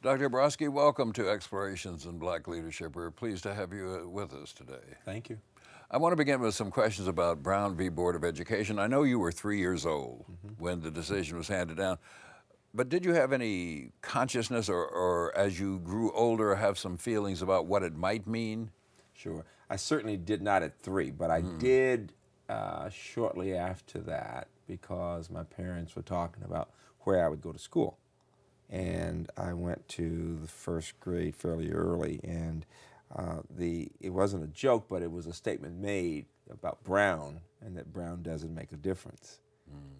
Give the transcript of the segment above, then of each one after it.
Dr. Hrabowski, welcome to Explorations in Black Leadership. We're pleased to have you with us today. Thank you. I want to begin with some questions about Brown v. Board of Education. I know you were 3 years old when the decision was handed down, but did you have any consciousness or as you grew older have some feelings about what it might mean? Sure. I certainly did not at 3, but I did shortly after that because my parents were talking about where I would go to school. And I went to the first grade fairly early, and it wasn't a joke, but it was a statement made about Brown, and that Brown doesn't make a difference,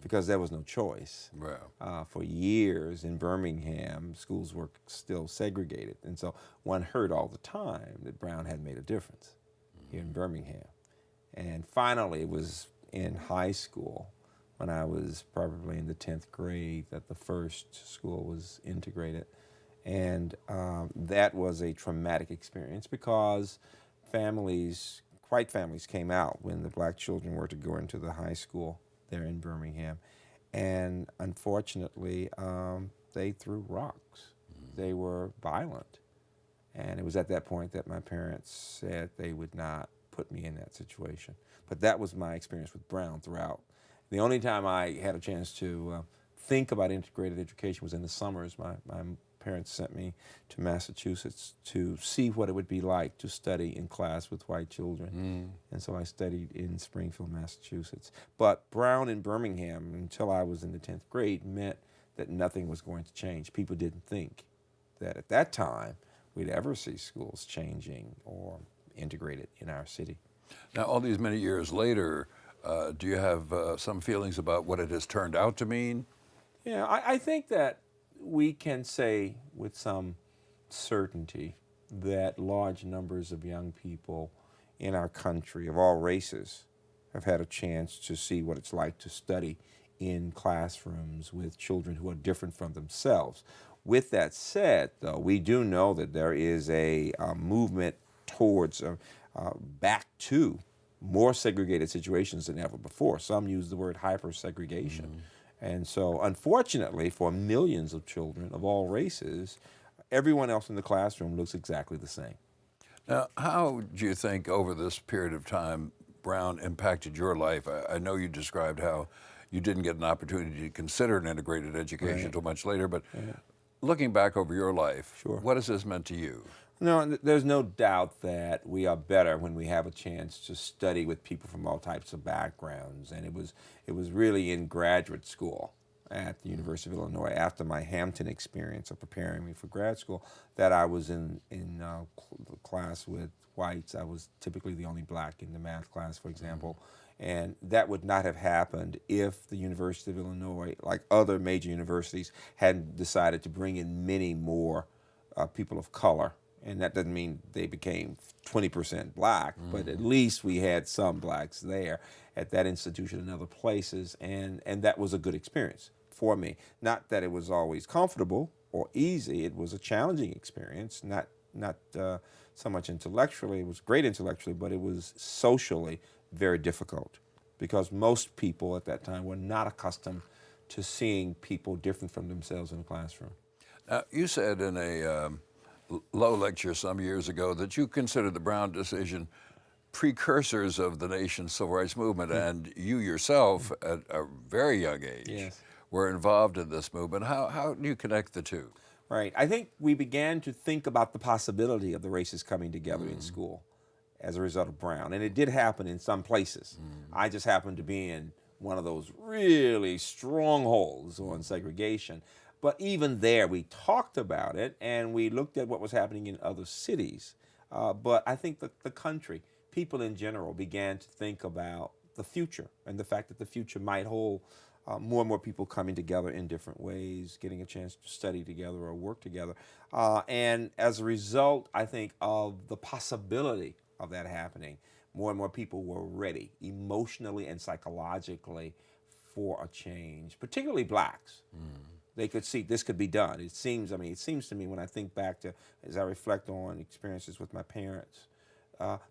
because there was no choice. Wow. For years in Birmingham, schools were still segregated, and so one heard all the time that Brown had made a difference here in Birmingham. And finally, it was in high school, when I was probably in the 10th grade, that the first school was integrated. And that was a traumatic experience because white families came out when the black children were to go into the high school there in Birmingham. And unfortunately, they threw rocks. They were violent. And it was at that point that my parents said they would not put me in that situation. But that was my experience with Brown throughout. The only time I had a chance to think about integrated education was in the summers. My parents sent me to Massachusetts to see what it would be like to study in class with white children. And so I studied in Springfield, Massachusetts. But Brown in Birmingham, until I was in the 10th grade, meant that nothing was going to change. People didn't think that at that time we'd ever see schools changing or integrated in our city. Now, all these many years later, do you have some feelings about what it has turned out to mean? Yeah, I think that we can say with some certainty that large numbers of young people in our country of all races have had a chance to see what it's like to study in classrooms with children who are different from themselves. With that said, though, we do know that there is a movement towards back to more segregated situations than ever before. Some use the word hyper-segregation. And so, unfortunately, for millions of children of all races, everyone else in the classroom looks exactly the same. Now, how do you think over this period of time Brown impacted your life? I know you described how you didn't get an opportunity to consider an integrated education until much later, but looking back over your life, what has this meant to you? No, there's no doubt that we are better when we have a chance to study with people from all types of backgrounds. And it was really in graduate school at the University of Illinois, after my Hampton experience of preparing me for grad school, that I was in class with whites. I was typically the only black in the math class, for example. And that would not have happened if the University of Illinois, like other major universities, hadn't decided to bring in many more people of color. And that doesn't mean they became 20% black, but at least we had some blacks there at that institution and other places, and that was a good experience for me. Not that it was always comfortable or easy. It was a challenging experience, not so much intellectually. It was great intellectually, but it was socially very difficult because most people at that time were not accustomed to seeing people different from themselves in the classroom. You said in a Low lecture some years ago that you consider the Brown decision precursors of the nation's civil rights movement, and you yourself, at a very young age, were involved in this movement. How do you connect the two? Right. I think we began to think about the possibility of the races coming together in school as a result of Brown, and it did happen in some places. I just happened to be in one of those really strongholds on segregation. But even there, we talked about it, and we looked at what was happening in other cities. But I think the country, people in general, began to think about the future and the fact that the future might hold more and more people coming together in different ways, getting a chance to study together or work together. And as a result, I think, of the possibility of that happening, more and more people were ready emotionally and psychologically for a change, particularly blacks. They could see this could be done. It seems to me when I think back to, as I reflect on experiences with my parents,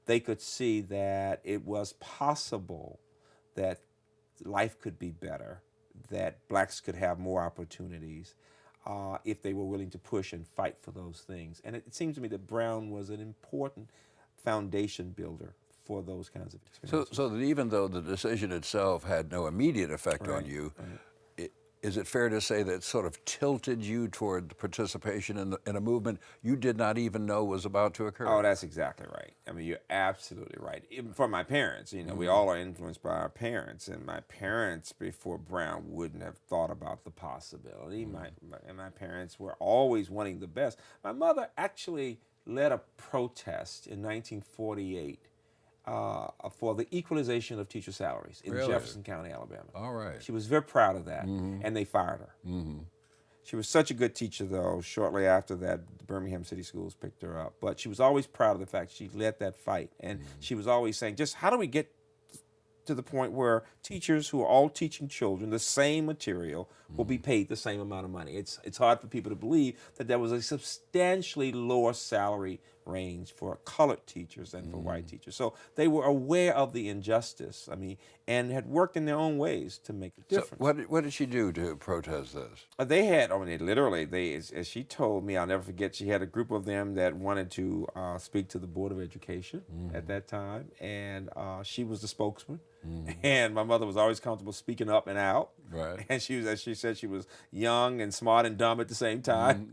they could see that it was possible that life could be better, that blacks could have more opportunities, if they were willing to push and fight for those things. And it seems to me that Brown was an important foundation builder for those kinds of experiences. So that even though the decision itself had no immediate effect on you, is it fair to say that it sort of tilted you toward the participation in a movement you did not even know was about to occur? Oh, that's exactly right. I mean, you're absolutely right. Even for my parents, we all are influenced by our parents, and my parents before Brown wouldn't have thought about the possibility. My parents were always wanting the best. My mother actually led a protest in 1948 for the equalization of teacher salaries in Jefferson County, Alabama. All right. She was very proud of that, and they fired her. She was such a good teacher, though. Shortly after that, the Birmingham City Schools picked her up. But she was always proud of the fact she led that fight, and she was always saying, just how do we get to the point where teachers who are all teaching children the same material will be paid the same amount of money? It's hard for people to believe that there was a substantially lower salary range for colored teachers than for white teachers. So they were aware of the injustice, and had worked in their own ways to make a difference. So what did she do to protest this? They had, as she told me, I'll never forget, she had a group of them that wanted to speak to the Board of Education at that time, and she was the spokesman. And my mother was always comfortable speaking up and out. Right. And she was, as she said, she was young and smart and dumb at the same time.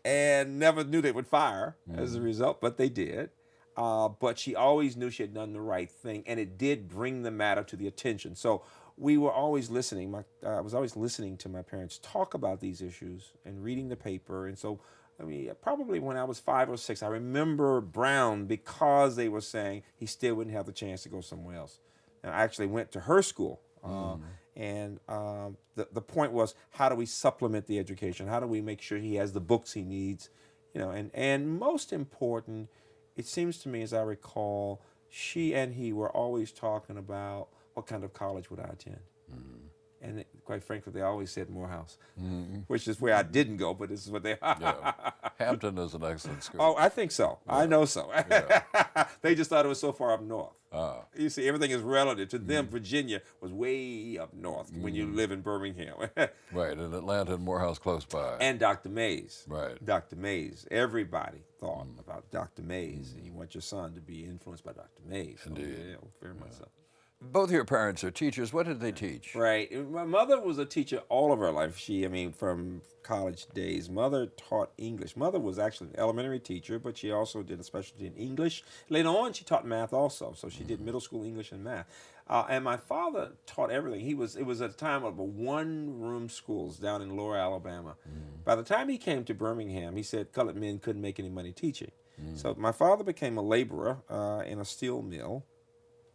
And never knew they would fire as a result, but they did. But she always knew she had done the right thing, and it did bring the matter to the attention. So we were always listening. I was always listening to my parents talk about these issues and reading the paper. And so, probably when I was 5 or 6, I remember Brown because they were saying he still wouldn't have the chance to go somewhere else. And I actually went to her school. And the point was, how do we supplement the education? How do we make sure he has the books he needs? And most important, it seems to me, as I recall, she and he were always talking about what kind of college would I attend. And quite frankly, they always said Morehouse, which is where I didn't go, but this is what they... Hampton is an excellent school. Oh, I think so. Yeah. I know so. They just thought it was so far up north. You see, everything is relative. To them, Virginia was way up north when you live in Birmingham. Right, and Atlanta and Morehouse close by. And Dr. Mays. Right. Dr. Mays. Everybody thought about Dr. Mays, and you want your son to be influenced by Dr. Mays. Indeed. So, yeah, very much so. Both of your parents are teachers. What did they teach? Right. My mother was a teacher all of her life. From college days. Mother taught English. Mother was actually an elementary teacher, but she also did a specialty in English. Later on, she taught math also. So she did middle school English and math. And my father taught everything. It was at a time of one-room schools down in Lower Alabama. By the time he came to Birmingham, he said colored men couldn't make any money teaching. So my father became a laborer in a steel mill.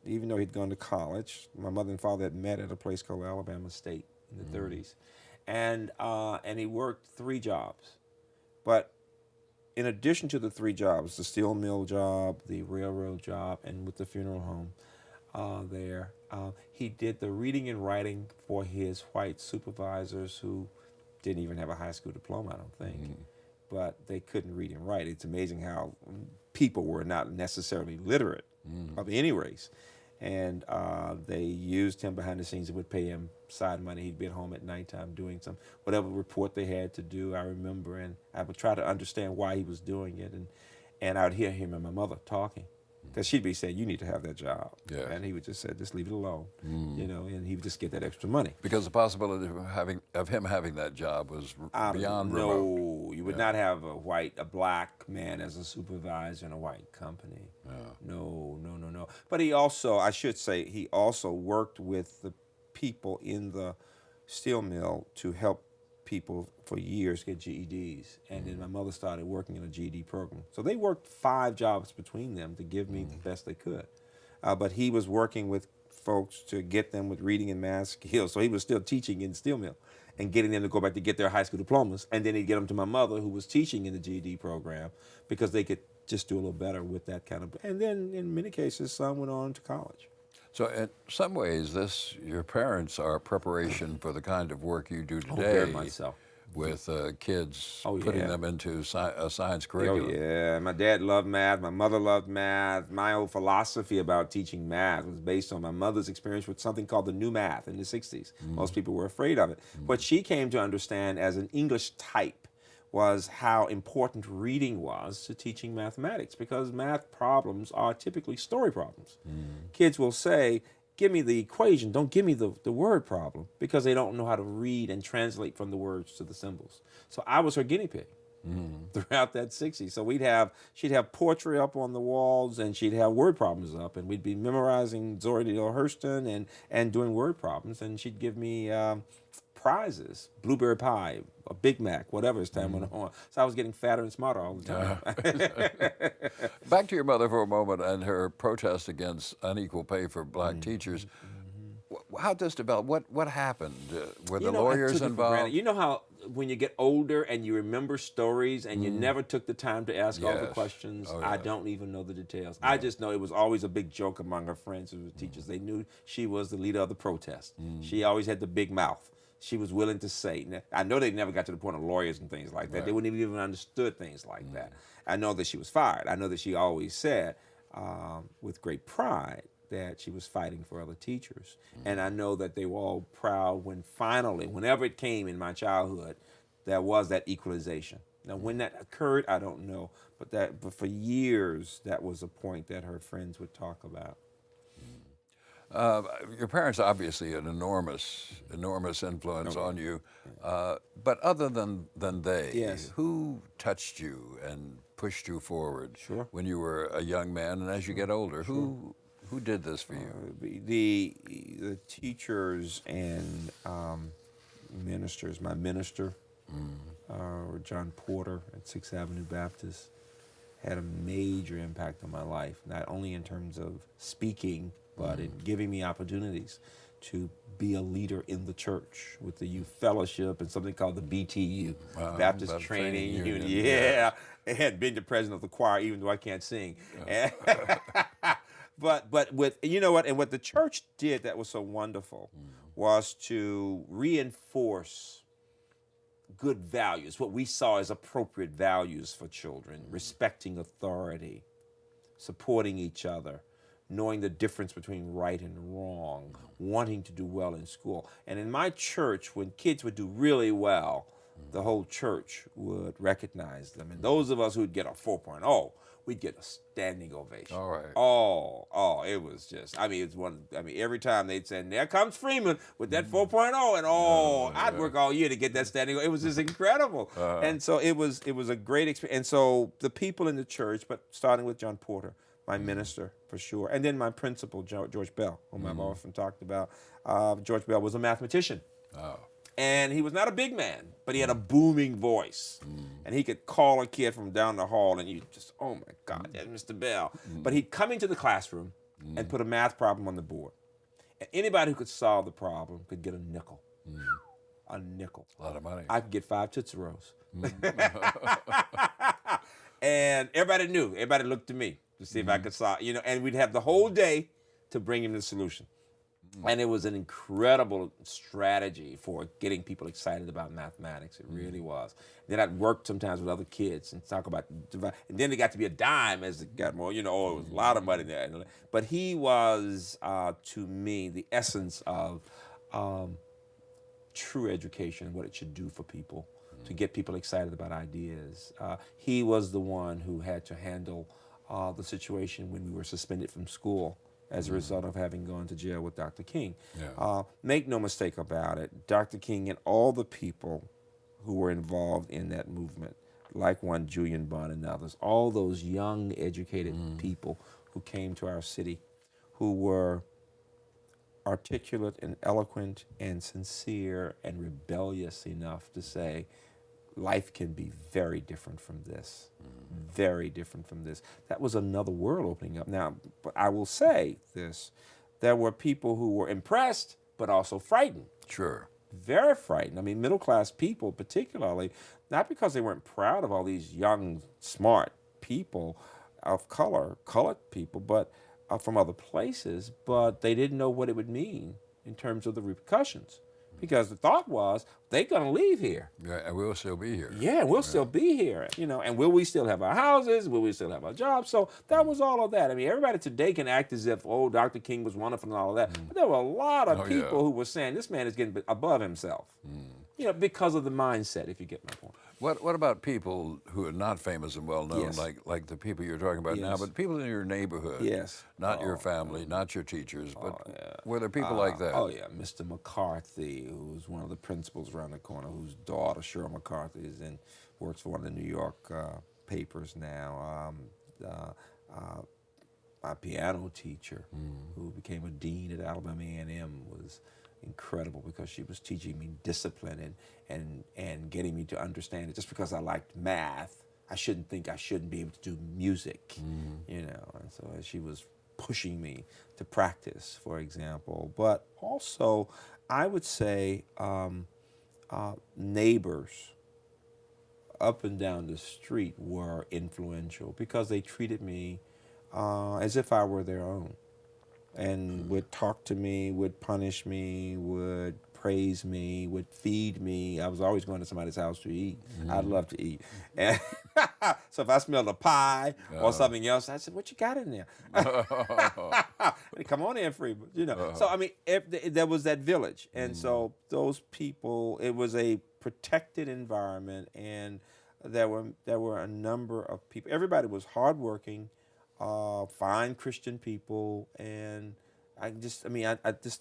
Even though he'd gone to college, my mother and father had met at a place called Alabama State in the 30s. And he worked 3 jobs. But in addition to the 3 jobs, the steel mill job, the railroad job, and with the funeral home there, he did the reading and writing for his white supervisors who didn't even have a high school diploma, I don't think. But they couldn't read and write. It's amazing how people were not necessarily literate of any race. And they used him behind the scenes and would pay him side money. He'd be at home at nighttime doing whatever report they had to do, I remember. And I would try to understand why he was doing it. And I would hear him and my mother talking. Because she'd be saying, you need to have that job. Yeah. And he would just say, just leave it alone. And he would just get that extra money. Because the possibility of him having that job was beyond remote. No, you would not have a black man as a supervisor in a white company. No. But he also, I should say, he also worked with the people in the steel mill to help people for years get GEDs. And then my mother started working in a GED program. So they worked 5 jobs between them to give me the best they could. But he was working with folks to get them with reading and math skills. So he was still teaching in the steel mill and getting them to go back to get their high school diplomas. And then he'd get them to my mother, who was teaching in the GED program, because they could just do a little better with that kind of... And then in many cases, some went on to college. So in some ways, your parents are preparation for the kind of work you do today. Very much so. with kids, Oh, putting yeah. them into a science Oh, curriculum. yeah. My dad loved math. My mother loved math. My whole philosophy about teaching math was based on my mother's experience with something called the new math in the 60s. Most people were afraid of it. What she came to understand as an English type was how important reading was to teaching mathematics, because math problems are typically story problems. Kids will say, give me the equation, don't give me the word problem, because they don't know how to read and translate from the words to the symbols. So I was her guinea pig throughout that 60s. So she'd have poetry up on the walls, and she'd have word problems up, and we'd be memorizing Zora Neale Hurston and doing word problems, and she'd give me prizes, blueberry pie, a Big Mac, whatever as time went on. So I was getting fatter and smarter all the time. Back to your mother for a moment and her protest against unequal pay for black teachers. How did this develop? What happened? Were the I lawyers took it for involved? granted. You know how when you get older and you remember stories and you never took the time to ask all the Yes. questions? Oh, I yes. don't even know the details. I just know it was always a big joke among her friends who were teachers. They knew she was the leader of the protest. She always had the big mouth. She was willing to say. Now, I know they never got to the point of lawyers and things like that. Right. They wouldn't even understood things like that. I know that she was fired. I know that she always said with great pride that she was fighting for other teachers. And I know that they were all proud when finally, whenever it came in my childhood, there was that equalization. Now, when that occurred, I don't know. But for years, that was a point that her friends would talk about. Your parents obviously an enormous influence on you. But other than they, Yes. who touched you and pushed you forward Sure. when you were a young man and as you get older? Who did this for you? The teachers and ministers. My minister, John Porter at 6th Avenue Baptist, had a major impact on my life, not only in terms of speaking, but in giving me opportunities to be a leader in the church with the youth fellowship and something called the BTU, Baptist Training Union. Yeah, and being the president of the choir, even though I can't sing. But with, you know what, and what the church did that was so wonderful was to reinforce good values, what we saw as appropriate values for children, respecting authority, supporting each other, knowing the difference between right and wrong, wanting to do well in school. And in my church, when kids would do really well, the whole church would recognize them. And those of us who'd get a 4.0, we'd get a standing ovation. All right. Oh, it was just, every time they'd say, there comes Freeman with that 4.0, and I'd work all year to get that standing. It was just incredible. And so it was a great experience. And so the people in the church, but starting with John Porter, my minister for sure, and then my principal, George Bell, whom I've often talked about. George Bell was a mathematician. Oh. And he was not a big man, but he had a booming voice. And he could call a kid from down the hall, and you just, oh my God, that's Mr. Bell. But he'd come into the classroom and put a math problem on the board. And anybody who could solve the problem could get a nickel. A nickel. A lot of money. I could get 5 Tootsie Rolls. And everybody knew. Everybody looked to me to see if I could solve, and we'd have the whole day to bring him the solution. And it was an incredible strategy for getting people excited about mathematics. It really was. Then I'd work sometimes with other kids and talk about, and then it got to be a dime as it got more, it was a lot of money there. But he was, to me, the essence of true education, what it should do for people, to get people excited about ideas. He was the one who had to handle the situation when we were suspended from school as a result of having gone to jail with Dr. King. Yeah. Make no mistake about it, Dr. King and all the people who were involved in that movement, like one Julian Bond and others, all those young, educated people who came to our city, who were articulate and eloquent and sincere and rebellious enough to say, life can be very different from this. Very different from this. That was another world opening up. Now, but I will say this, there were people who were impressed, but also frightened. Sure. Very frightened. I mean, middle-class people particularly, not because they weren't proud of all these young, smart people of color, colored people, but from other places, but they didn't know what it would mean in terms of the repercussions. because the thought was they're going to leave here. Yeah, and we'll still be here. Yeah, we'll still be here, and will we still have our houses? Will we still have our jobs? So that was all of that. I mean, everybody today can act as if, oh, Dr. King was wonderful and all of that. But there were a lot of people who were saying this man is getting above himself, because of the mindset, if you get my point. What about people who are not famous and well known, Yes. like the people you're talking about now, Yes. but people in your neighborhood? Yes. Not your family, not your teachers, but were there people like that? Oh, yeah. Mr. McCarthy, who's one of the principals around the corner, whose daughter, Cheryl McCarthy, works for one of the New York papers now. My piano teacher, who became a dean at Alabama A&M, was incredible because she was teaching me discipline and getting me to understand that just because I liked math, I shouldn't think I shouldn't be able to do music, And so she was pushing me to practice, for example. But also, I would say neighbors up and down the street were influential because they treated me as if I were their own, and would talk to me, would punish me, would praise me, would feed me. I was always going to somebody's house to eat. I'd love to eat. And so if I smelled a pie or something else, I said, what you got in there? Come on in, Freeman. So, I mean, there was that village. And so those people, it was a protected environment, and there were a number of people. Everybody was hardworking, fine Christian people, and I just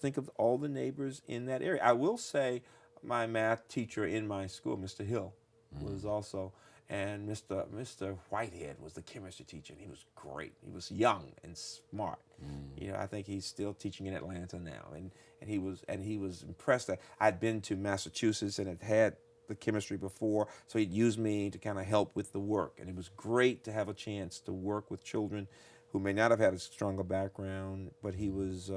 think of all the neighbors in that area. I will say my math teacher in my school, Mr. Hill, was also, and Mr. Whitehead was the chemistry teacher, and he was great. He was young and smart. I think he's still teaching in Atlanta now, and he was impressed that I'd been to Massachusetts and had the chemistry before, so he'd use me to kind of help with the work, and it was great to have a chance to work with children who may not have had a stronger background, but he was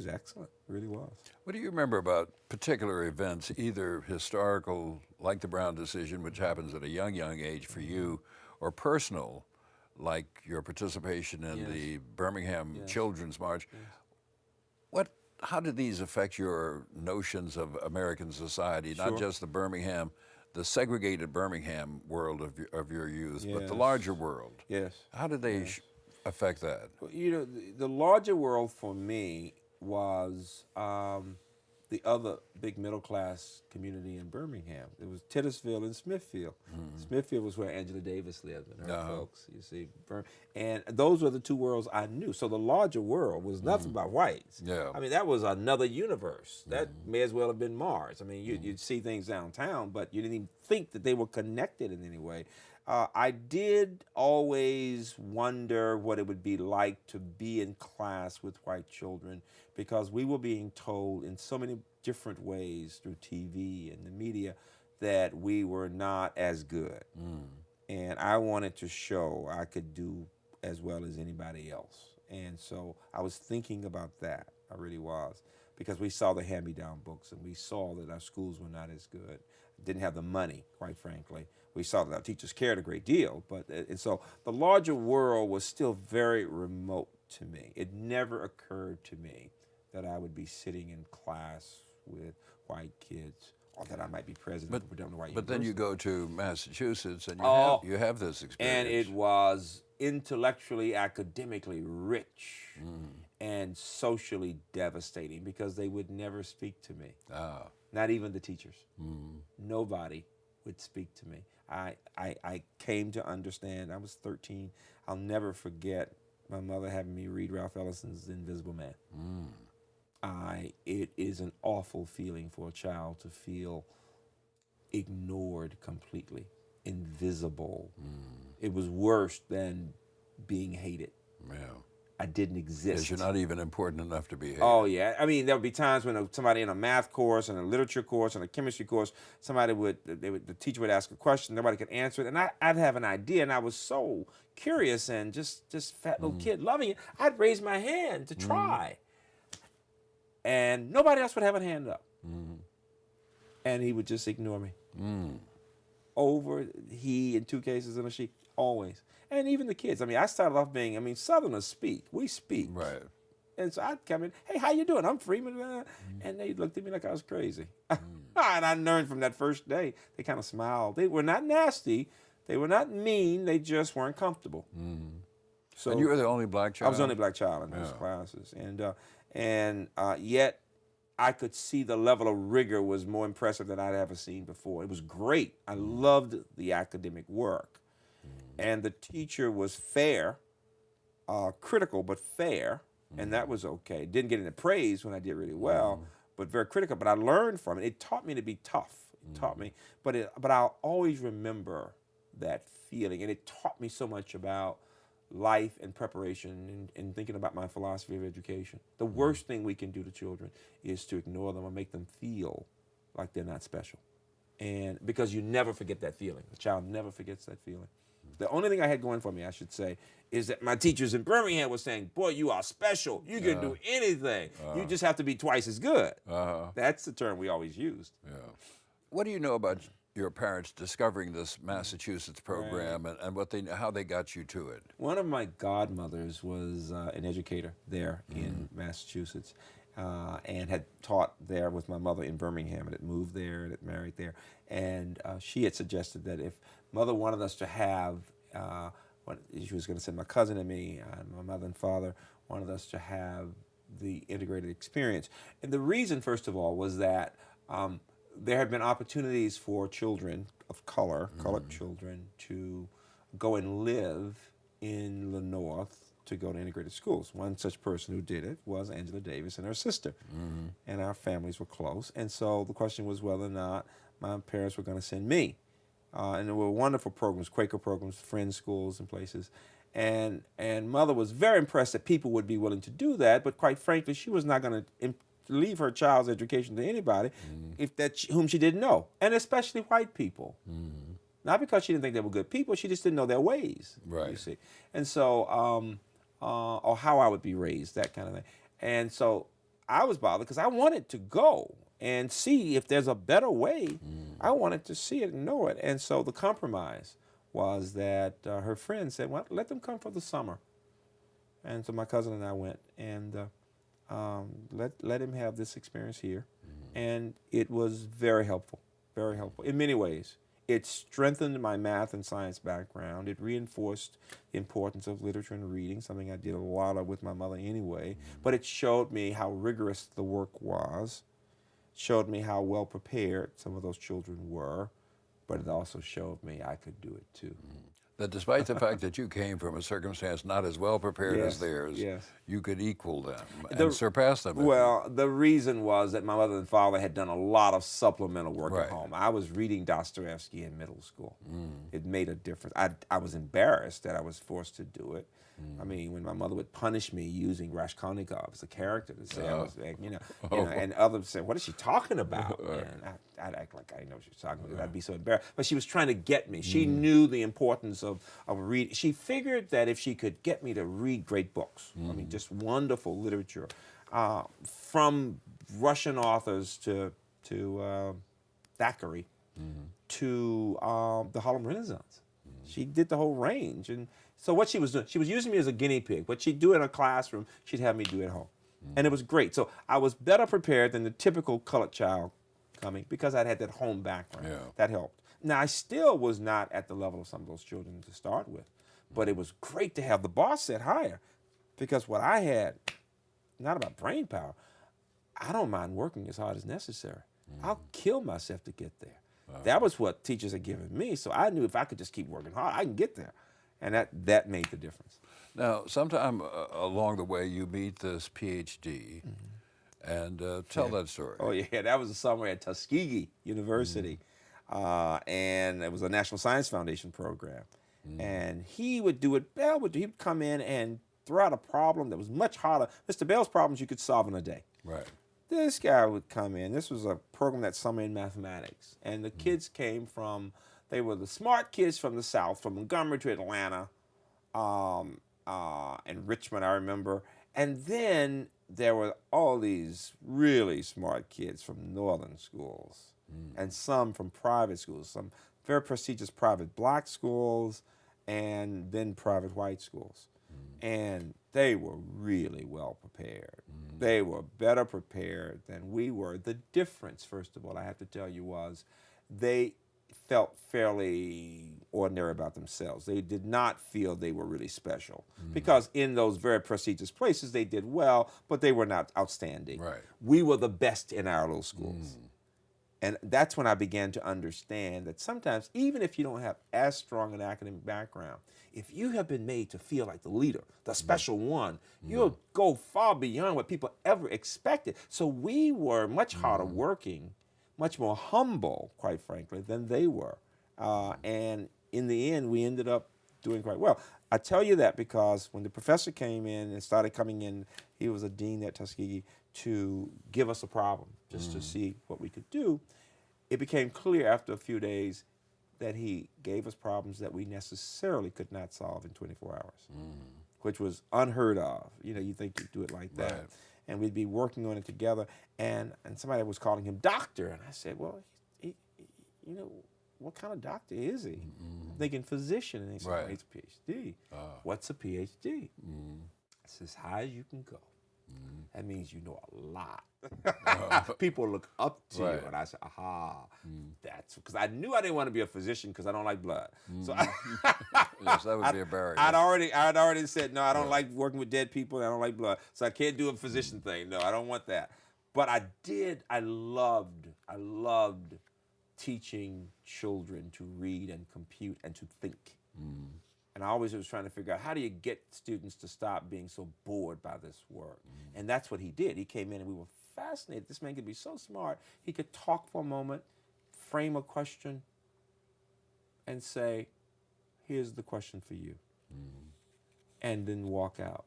excellent, really was. What do you remember about particular events, either historical, like the Brown decision, which happens at a young age for you, or personal, like your participation in the Birmingham Children's March? How did these affect your notions of American society, not just the segregated Birmingham world of your youth, but the larger world? Yes. How did they affect that? The larger world for me was the other big middle-class community in Birmingham. It was Titusville and Smithfield. Smithfield was where Angela Davis lived and her folks, you see. And those were the two worlds I knew. So the larger world was nothing but whites. Yeah. I mean, that was another universe. That may as well have been Mars. I mean, you'd see things downtown, but you didn't even think that they were connected in any way. I did always wonder what it would be like to be in class with white children, because we were being told in so many different ways through TV and the media that we were not as good. And I wanted to show I could do as well as anybody else. And so I was thinking about that. I really was, because we saw the hand-me-down books, and we saw that our schools were not as good. Didn't have the money, quite frankly. We saw that our teachers cared a great deal, and so the larger world was still very remote to me. It never occurred to me that I would be sitting in class with white kids, or that I might be president of a predominantly white But then university. you go to Massachusetts, and you have this experience. And it was intellectually, academically rich and socially devastating, because they would never speak to me. Not even the teachers. Nobody would speak to me. I came to understand. I was 13. I'll never forget my mother having me read Ralph Ellison's The Invisible Man. It is an awful feeling for a child to feel ignored completely, invisible. It was worse than being hated. Yeah. I didn't exist. Because you're not even important enough to be hated. Oh, yeah. I mean, there would be times when somebody in a math course and a literature course and a chemistry course, the teacher would ask a question, nobody could answer it, and I'd have an idea, and I was so curious and just fat little kid loving it, I'd raise my hand to try. And nobody else would have a hand up. And he would just ignore me. He, in two cases, and a she, always. And even the kids. I mean, I started off being, Southerners speak. We speak. Right. And so I'd come in, hey, how you doing? I'm Freeman. And they looked at me like I was crazy. And I learned from that first day, they kind of smiled. They were not nasty. They were not mean. They just weren't comfortable. So And you were the only black child? I was the only black child in those classes. And yet I could see the level of rigor was more impressive than I'd ever seen before. It was great. I loved the academic work. And the teacher was fair, critical but fair, and that was okay. Didn't get any praise when I did really well, but very critical. But I learned from it. It taught me to be tough. It taught me, but I'll always remember that feeling, and it taught me so much about life and preparation and thinking about my philosophy of education. The worst thing we can do to children is to ignore them or make them feel like they're not special. And because you never forget that feeling. The child never forgets that feeling. The only thing I had going for me, I should say, is that my teachers in Birmingham were saying, boy, you are special. You can do anything. You just have to be twice as good. That's the term we always used. What do you know about your parents discovering this Massachusetts program and how they got you to it? One of my godmothers was an educator there in Massachusetts and had taught there with my mother in Birmingham and had moved there and had married there. And she had suggested that if Mother wanted us to have, she was going to send my cousin and me, and my mother and father wanted us to have the integrated experience. And the reason, first of all, was that there had been opportunities for children of color, colored children, to go and live in the North to go to integrated schools. One such person who did it was Angela Davis and her sister. And our families were close. And so the question was whether or not my parents were going to send me. And there were wonderful programs, Quaker programs, friend schools and places. And Mother was very impressed that people would be willing to do that, but quite frankly, she was not going to leave her child's education to anybody whom she didn't know, and especially white people. Not because she didn't think they were good people, she just didn't know their ways, you see. And so, or how I would be raised, that kind of thing. And so I was bothered because I wanted to go and see if there's a better way. I wanted to see it and know it. And so the compromise was that her friend said, well, let them come for the summer. And so my cousin and I went, and let him have this experience here. And it was very helpful in many ways. It strengthened my math and science background. It reinforced the importance of literature and reading, something I did a lot of with my mother anyway. But it showed me how rigorous the work was, showed me how well prepared some of those children were, but it also showed me I could do it too. That despite the fact that you came from a circumstance not as well prepared as theirs, you could equal them and surpass them. Well, the reason was that my mother and father had done a lot of supplemental work at home. I was reading Dostoevsky in middle school. It made a difference. I was embarrassed that I was forced to do it. I mean, when my mother would punish me using Raskolnikov as a character to say I was, and others said, "What is she talking about?" And I'd act like I know what she's talking about. I'd be so embarrassed. But she was trying to get me. She knew the importance of reading. She figured that if she could get me to read great books, I mean, just wonderful literature, from Russian authors to Thackeray, to the Harlem Renaissance. She did the whole range. And so what she was doing, she was using me as a guinea pig. What she'd do in a classroom, she'd have me do at home. And it was great. So I was better prepared than the typical colored child coming because I'd had that home background. That helped. Now, I still was not at the level of some of those children to start with, but it was great to have the bar set higher because what I had, not about brain power, I don't mind working as hard as necessary. I'll kill myself to get there. That was what teachers had given me, so I knew if I could just keep working hard, I can get there. And that made the difference. Now, sometime along the way, you meet this PhD, and tell that story. Oh, yeah, that was a summer at Tuskegee University, and it was a National Science Foundation program. And he would do it, he'd come in and throw out a problem that was much harder. Mr. Bell's problems you could solve in a day. This guy would come in. This was a program that summer in mathematics. And the kids came from, they were the smart kids from the South, from Montgomery to Atlanta, and Richmond, I remember. And then there were all these really smart kids from northern schools, and some from private schools, some very prestigious private black schools, and then private white schools. And they were really well prepared. They were better prepared than we were. The difference, first of all, I have to tell you, was they felt fairly ordinary about themselves. They did not feel they were really special because in those very prestigious places they did well, but they were not outstanding. Right. We were the best in our little schools. And that's when I began to understand that sometimes, even if you don't have as strong an academic background, if you have been made to feel like the leader, the special one, you'll go far beyond what people ever expected. So we were much harder working, much more humble, quite frankly, than they were. And in the end, we ended up doing quite well. I tell you that because when the professor came in and started coming in, he was a dean at Tuskegee, to give us a problem, just to see what we could do. It became clear after a few days that he gave us problems that we necessarily could not solve in 24 hours, which was unheard of. You know, you think you'd do it like that. Right. And we'd be working on it together, and somebody was calling him doctor, and I said, well, he you know, what kind of doctor is he? I'm thinking physician, and he said, Right. well, he's a PhD. What's a PhD? It's as high as you can go. That means you know a lot. People look up to you, and I said, aha, that's because I knew I didn't want to be a physician because I don't like blood. So Yes, that would be a barrier. I'd already said, no, I don't like working with dead people, and I don't like blood, so I can't do a physician thing. No, I don't want that. But I loved teaching children to read and compute and to think. And I always was trying to figure out, how do you get students to stop being so bored by this work? And that's what he did. He came in and we were fascinated. This man could be so smart. He could talk for a moment, frame a question, and say, here's the question for you. And then walk out.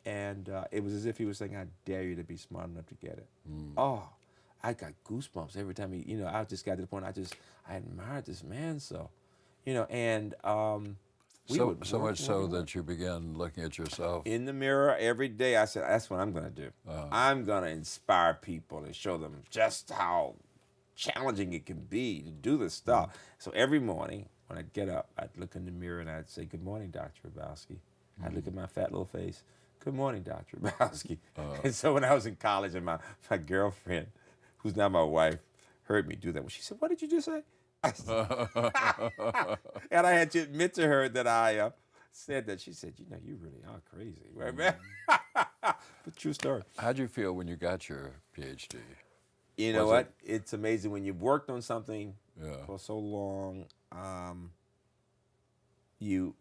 And it was as if he was saying, I dare you to be smart enough to get it. Oh, I got goosebumps every time he, I just got to the point I admired this man so. And so much so that you began looking at yourself in the mirror every day. I said, that's what I'm going to do. I'm going to inspire people and show them just how challenging it can be to do this stuff. So every morning when I'd get up, I'd look in the mirror and I'd say, good morning, Dr. Hrabowski. I'd look at my fat little face. Good morning, Dr. Hrabowski. And so when I was in college and my girlfriend, who's now my wife, heard me do that, she said, what did you just say? And I had to admit to her that I said that. She said, you really are crazy. Right, man? But true story. How'd you feel when you got your PhD? You know what? It's amazing when you've worked on something for so long, you're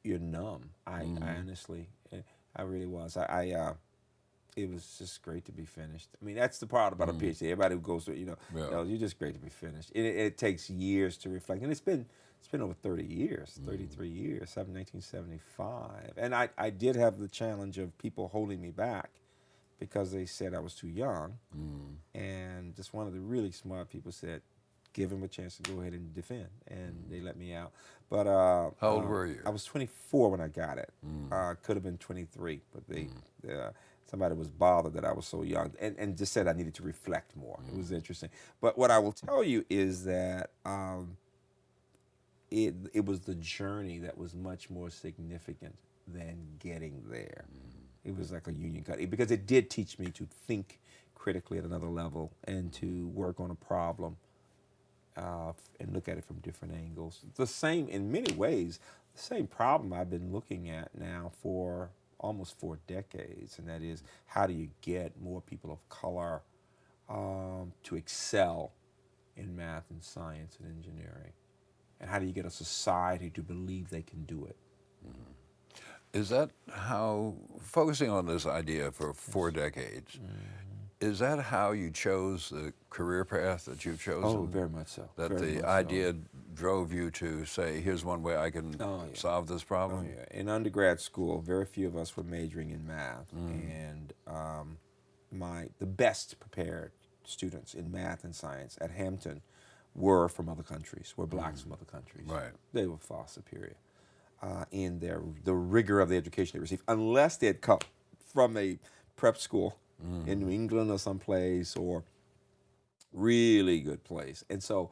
numb. I honestly, I really was. It was just great to be finished. I mean, that's the part about a PhD. Everybody who goes through it, you're just great to be finished. It takes years to reflect, and it's been over 30 years, 33 years, 1975. And I did have the challenge of people holding me back because they said I was too young. And just one of the really smart people said, give him a chance to go ahead and defend, and they let me out. But how old were you? I was 24 when I got it. Could have been 23, but somebody was bothered that I was so young, and just said I needed to reflect more. It was interesting. But what I will tell you is that it was the journey that was much more significant than getting there. It was like a union cut, because it did teach me to think critically at another level and to work on a problem and look at it from different angles. The same, in many ways, the same problem I've been looking at now for almost 4 decades, and that is, how do you get more people of color to excel in math and science and engineering? And how do you get a society to believe they can do it? Is that how, focusing on this idea for 4 decades, is that how you chose the career path that you've chosen? Oh, very much so. That very the idea drove you to say, here's one way I can solve this problem? Oh, yeah. In undergrad school, very few of us were majoring in math. And the best prepared students in math and science at Hampton were from other countries, were blacks from other countries. Right. They were far superior in the rigor of the education they received, unless they had come from a prep school in New England or someplace, or really good place. And so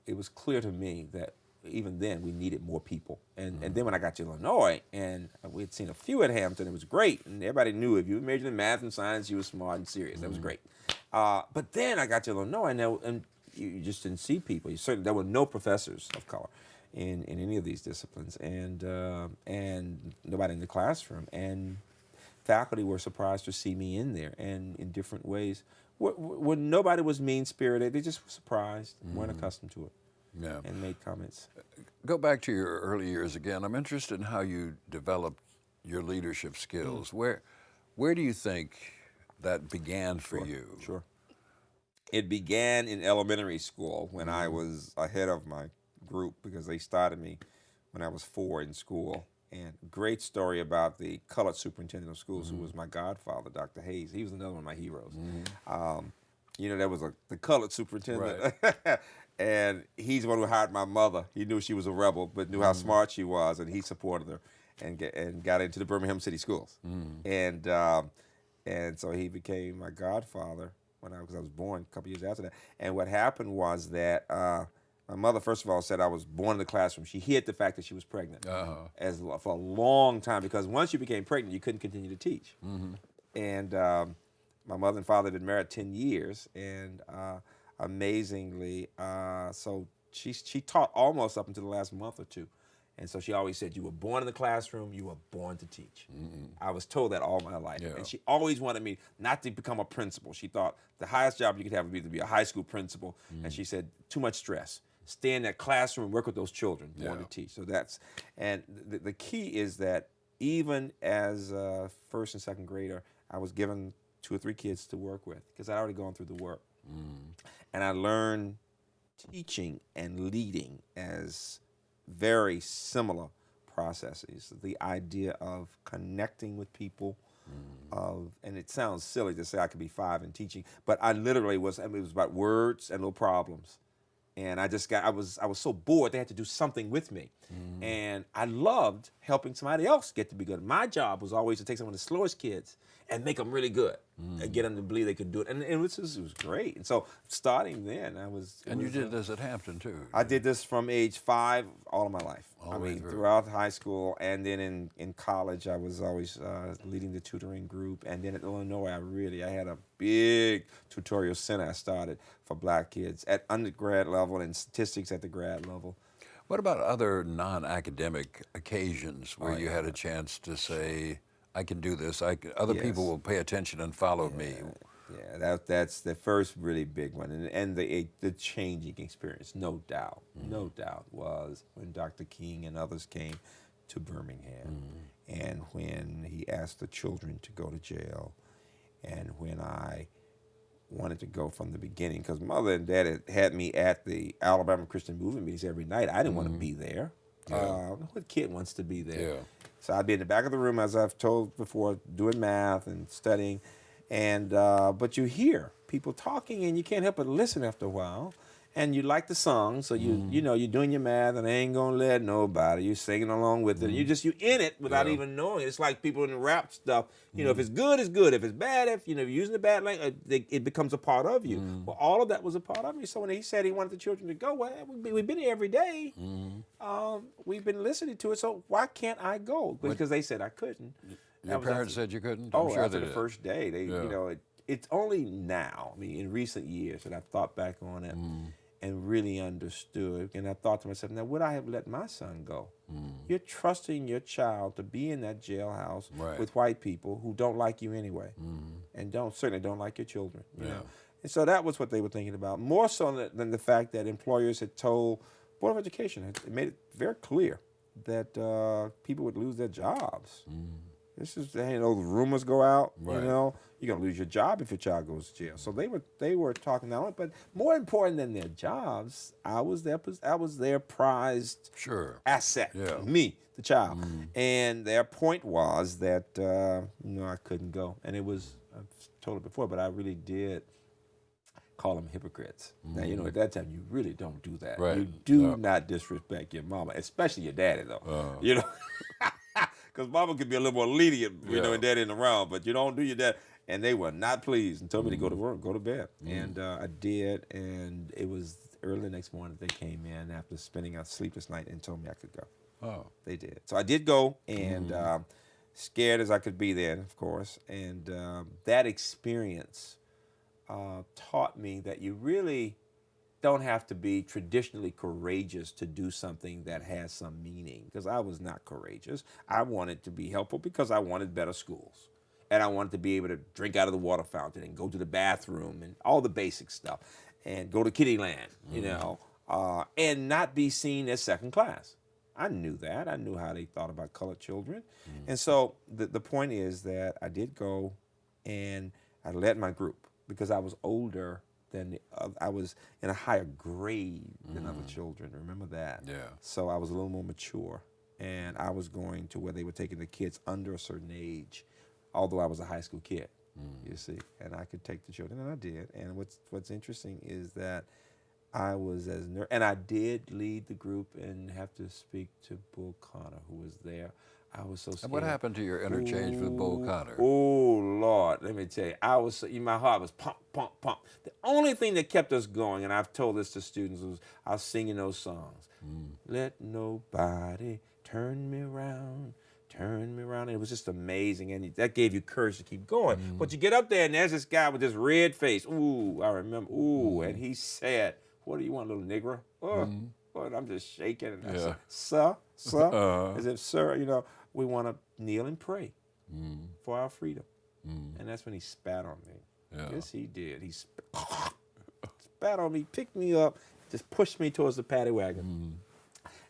it was clear to me that even then we needed more people. And then when I got to Illinois, and we had seen a few at Hampton, it was great. And everybody knew if you majored in math and science, you were smart and serious. That was great. But then I got to Illinois, and you just didn't see people. There were no professors of color in any of these disciplines, and nobody in the classroom. And faculty were surprised to see me in there, and in different ways. When nobody was mean-spirited, they just were surprised, weren't accustomed to it. Yeah. And made comments. Go back to your early years again. I'm interested in how you developed your leadership skills. Where do you think that began for you? Sure. It began in elementary school when I was ahead of my group, because they started me when I was 4 in school. And great story about the colored superintendent of schools, who was my godfather, Dr. Hayes. He was another one of my heroes. There was the colored superintendent. Right. And he's the one who hired my mother. He knew she was a rebel, but knew how smart she was, and he supported her and got into the Birmingham City Schools. And so he became my godfather because I was born a couple years after that. And what happened was that my mother, first of all, said I was born in the classroom. She hid the fact that she was pregnant for a long time, because once you became pregnant, you couldn't continue to teach. And my mother and father had been married 10 years, and amazingly, so she taught almost up until the last month or two. And so she always said, you were born in the classroom, you were born to teach. I was told that all my life. Yeah. And she always wanted me not to become a principal. She thought the highest job you could have would be to be a high school principal. And she said, too much stress. Stay in that classroom and work with those children, born to teach. So the key is that even as a first and second grader, I was given 2 or 3 kids to work with, because I'd already gone through the work. And I learned teaching and leading as very similar processes. The idea of connecting with people, and it sounds silly to say I could be 5 in teaching, but I literally was. It was about words and little problems. And I was so bored, they had to do something with me. And I loved helping somebody else get to be good. My job was always to take some of the slowest kids and make them really good, and get them to believe they could do it. And it was great. And so starting then, you did this at Hampton too? I did this from age 5 all of my life. Throughout high school, and then in college, I was always leading the tutoring group. And then at Illinois, I had a big tutorial center I started for black kids at undergrad level and statistics at the grad level. What about other non-academic occasions where you had a chance to say, I can do this, other people will pay attention and follow me? Yeah, that's the first really big one, and the changing experience, no doubt, was when Dr. King and others came to Birmingham, and when he asked the children to go to jail, and when I wanted to go from the beginning, because Mother and Dad had me at the Alabama Christian Movement meetings every night. I didn't want to be there. What kid wants to be there? Yeah. So I'd be in the back of the room, as I've told before, doing math and studying. And but you hear people talking, and you can't help but listen after a while. And you like the song, so you're doing your math, and I ain't gonna let nobody. You're singing along with it. You in it without even knowing it. It's like people in the rap stuff. If it's good, it's good. If it's bad, if you're using the bad language, it becomes a part of you. Well, all of that was a part of me. So when he said he wanted the children to go, well, we've been here every day. We've been listening to it. So why can't I go? Because they said I couldn't. Your parents said you couldn't? I'm sure after the first day, it's only now, in recent years, that I've thought back on it and really understood. And I thought to myself, now, would I have let my son go? You're trusting your child to be in that jailhouse with white people who don't like you anyway, and certainly don't like your children. You know? And so that was what they were thinking about, more so than the fact that employers had told Board of Education, it made it very clear that people would lose their jobs. This is, the rumors go out, you're going to lose your job if your child goes to jail. So they were talking that way, but more important than their jobs, I was their prized asset, me, the child. And their point was that, I couldn't go. And it was, I've told it before, but I really did call them hypocrites. Now, at that time, you really don't do that. Right. You do not disrespect your mama, especially your daddy, though. Because mama could be a little more lenient, and daddy in around, but you don't do your dad. And they were not pleased and told me to go to work, go to bed. And I did, and it was early the next morning, they came in after spending a sleepless night and told me I could go. Oh. They did. So I did go, and scared as I could be then, of course. And that experience taught me that you really don't have to be traditionally courageous to do something that has some meaning, because I was not courageous. I wanted to be helpful because I wanted better schools. And I wanted to be able to drink out of the water fountain and go to the bathroom and all the basic stuff and go to kiddie land, you know, and not be seen as second class. I knew that. I knew how they thought about colored children. And so the point is that I did go, and I led my group because I was older than I was in a higher grade than other children. Remember that? Yeah. So I was a little more mature, and I was going to where they were taking the kids under a certain age, although I was a high school kid, you see, and I could take the children, and I did. And what's interesting is that I was and I did lead the group and have to speak to Bull Connor, who was there. I was so scared. And what happened to your interchange with Bull Connor? Oh, Lord, let me tell you, my heart was pump, pump, pump. The only thing that kept us going, and I've told this to students, was I was singing those songs. Let nobody turn me around. Turn me around. And it was just amazing, and that gave you courage to keep going. But you get up there, and there's this guy with this red face. Ooh, I remember. Ooh, and he said, "What do you want, little nigger?" Oh, and I'm just shaking. And I said, "Sir," as if, "Sir, you know, we want to kneel and pray for our freedom." And that's when he spat on me. Yeah. Yes, he did. He spat on me, picked me up, just pushed me towards the paddy wagon.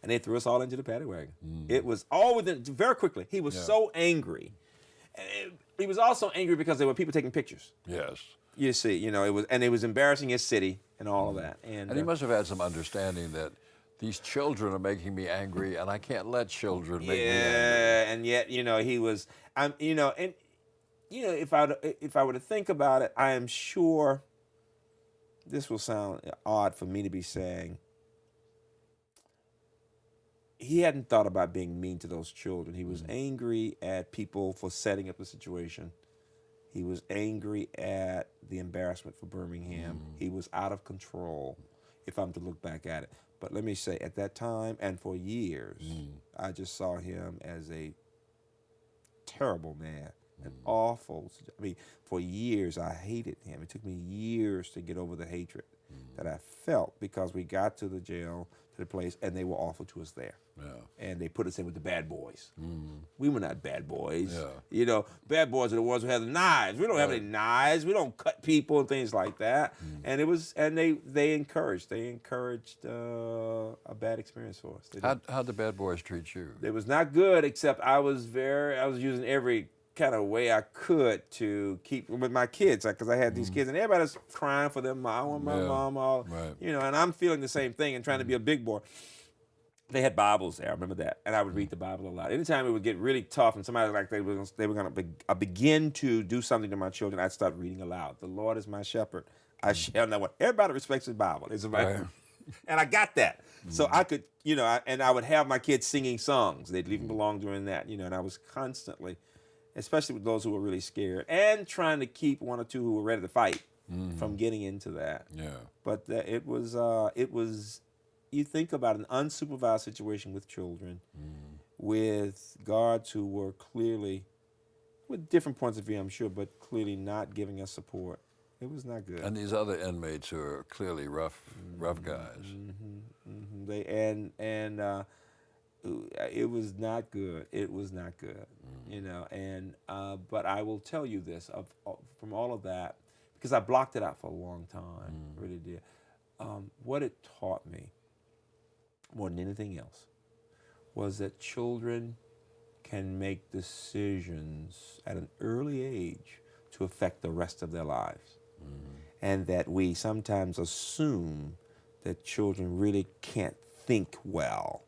And they threw us all into the paddy wagon. It was all within, very quickly. He was so angry. And he was also angry because there were people taking pictures. Yes. You see, you know, it was embarrassing his city and all of that. And he must have had some understanding that these children are making me angry, and I can't let children make me angry. Yeah, and yet, you know, he was, you know, and, you know, if I were to think about it, I am sure this will sound odd for me to be saying, he hadn't thought about being mean to those children. He was angry at people for setting up the situation. He was angry at the embarrassment for Birmingham. He was out of control, if I'm to look back at it. But let me say, at that time and for years, I just saw him as a terrible man, an awful. I mean, for years I hated him. It took me years to get over the hatred that I felt, because we got to the jail, to the place, and they were awful to us there. Yeah. And they put us in with the bad boys. We were not bad boys. Yeah. You know, bad boys are the ones who have the knives. We don't have any knives. We don't cut people and things like that. And it was, and they encouraged a bad experience for us. How'd the bad boys treat you? It was not good, except I was using every kind of way I could to keep with my kids, because I had these kids, and everybody's crying for them. I want my mom, all, you know, and I'm feeling the same thing and trying to be a big boy. They had Bibles there, I remember that, and I would read the Bible a lot. Anytime it would get really tough and somebody like they were going to begin to do something to my children, I'd start reading aloud. The Lord is my shepherd; I shall not want. Everybody respects the Bible. It's about, and I got that, so I could, you know, and I would have my kids singing songs. They'd leave them along during that, you know, and I was constantly, especially with those who were really scared, and trying to keep one or two who were ready to fight from getting into that. Yeah. But it was. You think about an unsupervised situation with children, with guards who were clearly, with different points of view, I'm sure, but clearly not giving us support. It was not good. And these other inmates who are clearly rough guys. It was not good. It was not good, you know. And but I will tell you this: from all of that, because I blocked it out for a long time, really did. What it taught me, more than anything else, was that children can make decisions at an early age to affect the rest of their lives. And that we sometimes assume that children really can't think well.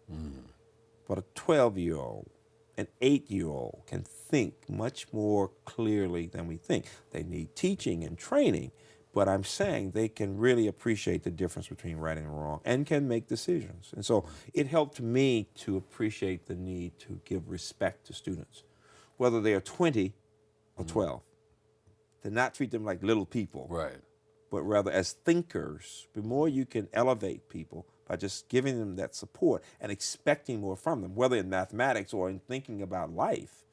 But a 12-year-old, an 8-year-old can think much more clearly than we think. They need teaching and training, but I'm saying they can really appreciate the difference between right and wrong and can make decisions. And so it helped me to appreciate the need to give respect to students, whether they are 20 or 12. To not treat them like little people, but rather as thinkers. The more you can elevate people by just giving them that support and expecting more from them, whether in mathematics or in thinking about life,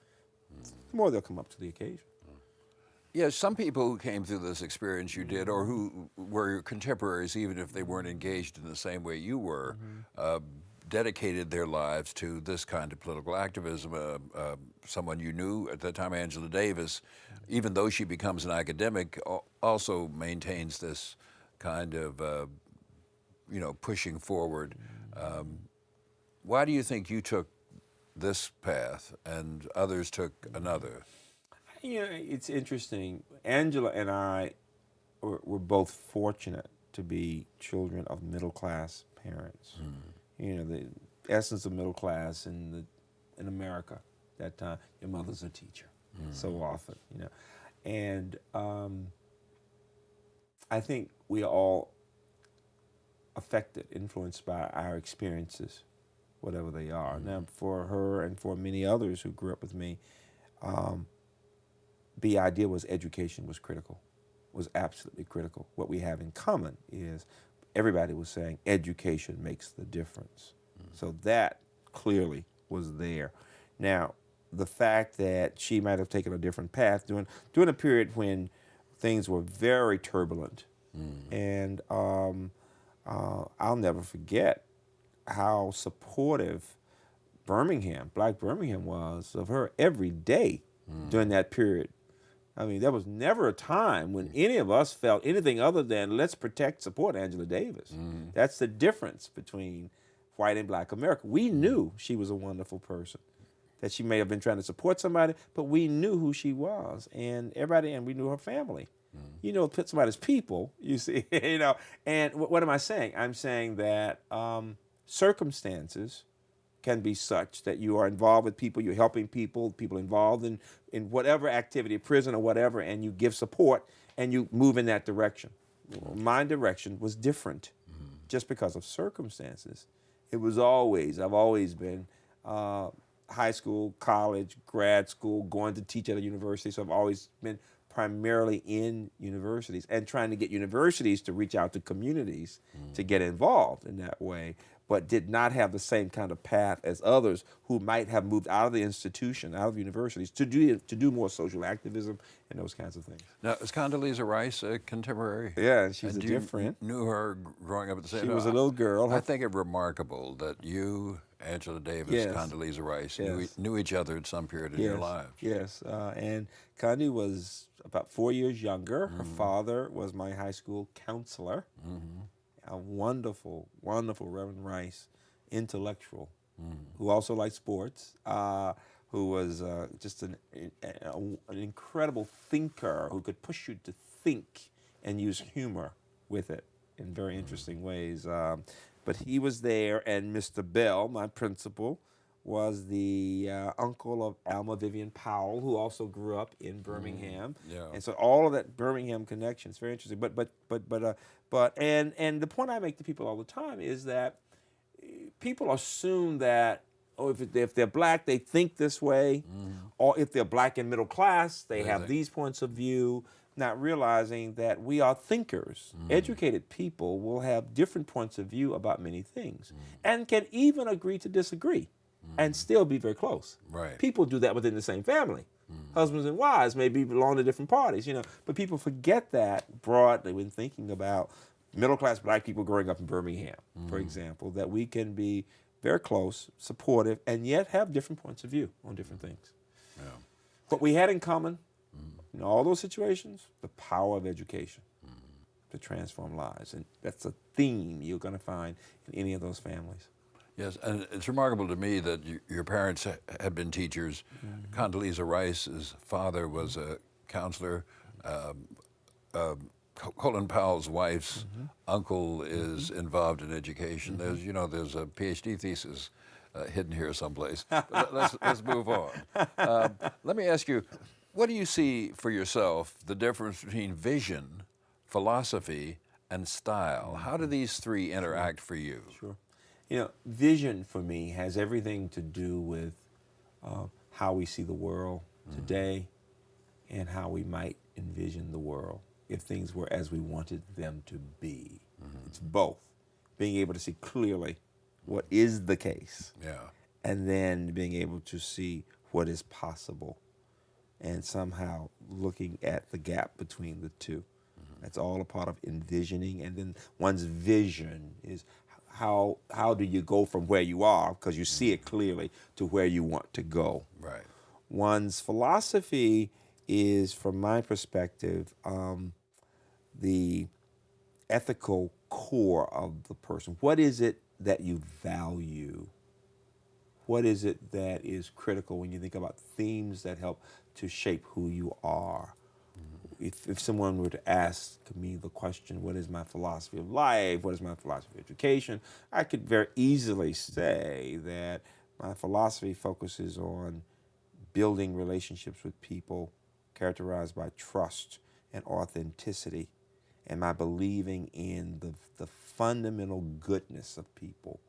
the more they'll come up to the occasion. Yeah, some people who came through this experience you did, or who were your contemporaries, even if they weren't engaged in the same way you were, dedicated their lives to this kind of political activism. Someone you knew at that time, Angela Davis, even though she becomes an academic, also maintains this kind of, pushing forward. Why do you think you took this path and others took another? It's interesting. Angela and I were both fortunate to be children of middle-class parents. The essence of middle class in America at that time, your mother's a teacher, so often, And I think we are all affected, influenced by our experiences, whatever they are. Now, for her and for many others who grew up with me, the idea was education was critical, was absolutely critical. What we have in common is everybody was saying education makes the difference. So that clearly was there. Now, the fact that she might have taken a different path during a period when things were very turbulent, and I'll never forget how supportive Black Birmingham was of her every day during that period. I mean, there was never a time when any of us felt anything other than let's protect, support Angela Davis. That's the difference between white and Black America. We knew she was a wonderful person, that she may have been trying to support somebody, but we knew who she was, and we knew her family. Put somebody's people, you see, And what am I saying? I'm saying that circumstances can be such that you are involved with people, you're helping people involved in whatever activity, prison or whatever, and you give support and you move in that direction. My direction was different just because of circumstances. I've always been high school, college, grad school, going to teach at a university, so I've always been primarily in universities and trying to get universities to reach out to communities to get involved in that way, but did not have the same kind of path as others who might have moved out of the institution, out of universities, to do more social activism and those kinds of things. Now, is Condoleezza Rice a contemporary? Yeah, she's and different. You knew her growing up at the same time? She was a little girl. I think it remarkable that you, Angela Davis, Condoleezza Rice, knew each other at some period in your lives. Yes, and Condi was about 4 years younger. Her father was my high school counselor. A wonderful, wonderful Reverend Rice, intellectual, who also liked sports, who was just an incredible thinker who could push you to think and use humor with it in very interesting ways. But he was there, and Mr. Bell, my principal, was the uncle of Alma Vivian Powell, who also grew up in Birmingham. And so all of that Birmingham connection is very interesting. But the point I make to people all the time is that people assume that if they're Black, they think this way, or if they're Black and middle class, they have these points of view, not realizing that we are thinkers. Educated people will have different points of view about many things and can even agree to disagree and still be very close. Right. People do that within the same family. Husbands and wives maybe belong to different parties, but people forget that broadly when thinking about middle-class Black people growing up in Birmingham, for example, that we can be very close, supportive, and yet have different points of view on different things. Yeah. What we had in common in all those situations, the power of education to transform lives. And that's a theme you're going to find in any of those families. Yes, and it's remarkable to me that your parents had been teachers. Condoleezza Rice's father was a counselor. Colin Powell's wife's uncle is involved in education. There's a PhD thesis hidden here someplace. Let's move on. Let me ask you, what do you see for yourself the difference between vision, philosophy, and style? How do these three interact for you? Sure. Vision for me has everything to do with how we see the world today and how we might envision the world if things were as we wanted them to be. It's both. Being able to see clearly what is the case, Yeah. and then being able to see what is possible, and somehow looking at the gap between the two. That's all a part of envisioning. And then one's vision is how do you go from where you are, because you see it clearly, to where you want to go. Right. One's philosophy is, from my perspective, the ethical core of the person. What is it that you value? What is it that is critical when you think about themes that help to shape who you are? If someone were to ask me the question, what is my philosophy of life? What is my philosophy of education? I could very easily say that my philosophy focuses on building relationships with people characterized by trust and authenticity, and my believing in the fundamental goodness of people,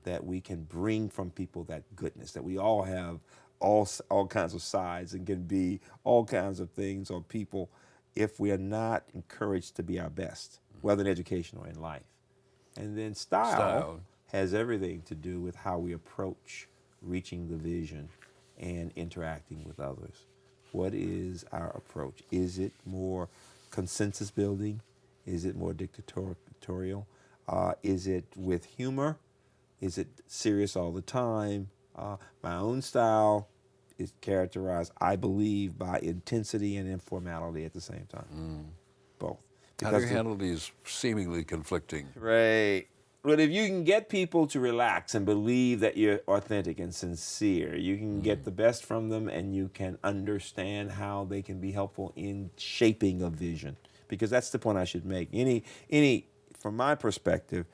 that we can bring from people that goodness, that we all have all kinds of sides and can be all kinds of things or people if we are not encouraged to be our best, whether in education or in life. And then style has everything to do with how we approach reaching the vision and interacting with others. What is our approach? Is it more consensus building? Is it more dictatorial? Is it with humor? Is it serious all the time? My own style is characterized, I believe, by intensity and informality at the same time. Both. How do you handle these seemingly conflicting? Right. But if you can get people to relax and believe that you're authentic and sincere, you can get the best from them, and you can understand how they can be helpful in shaping a vision. Because that's the point I should make. From my perspective,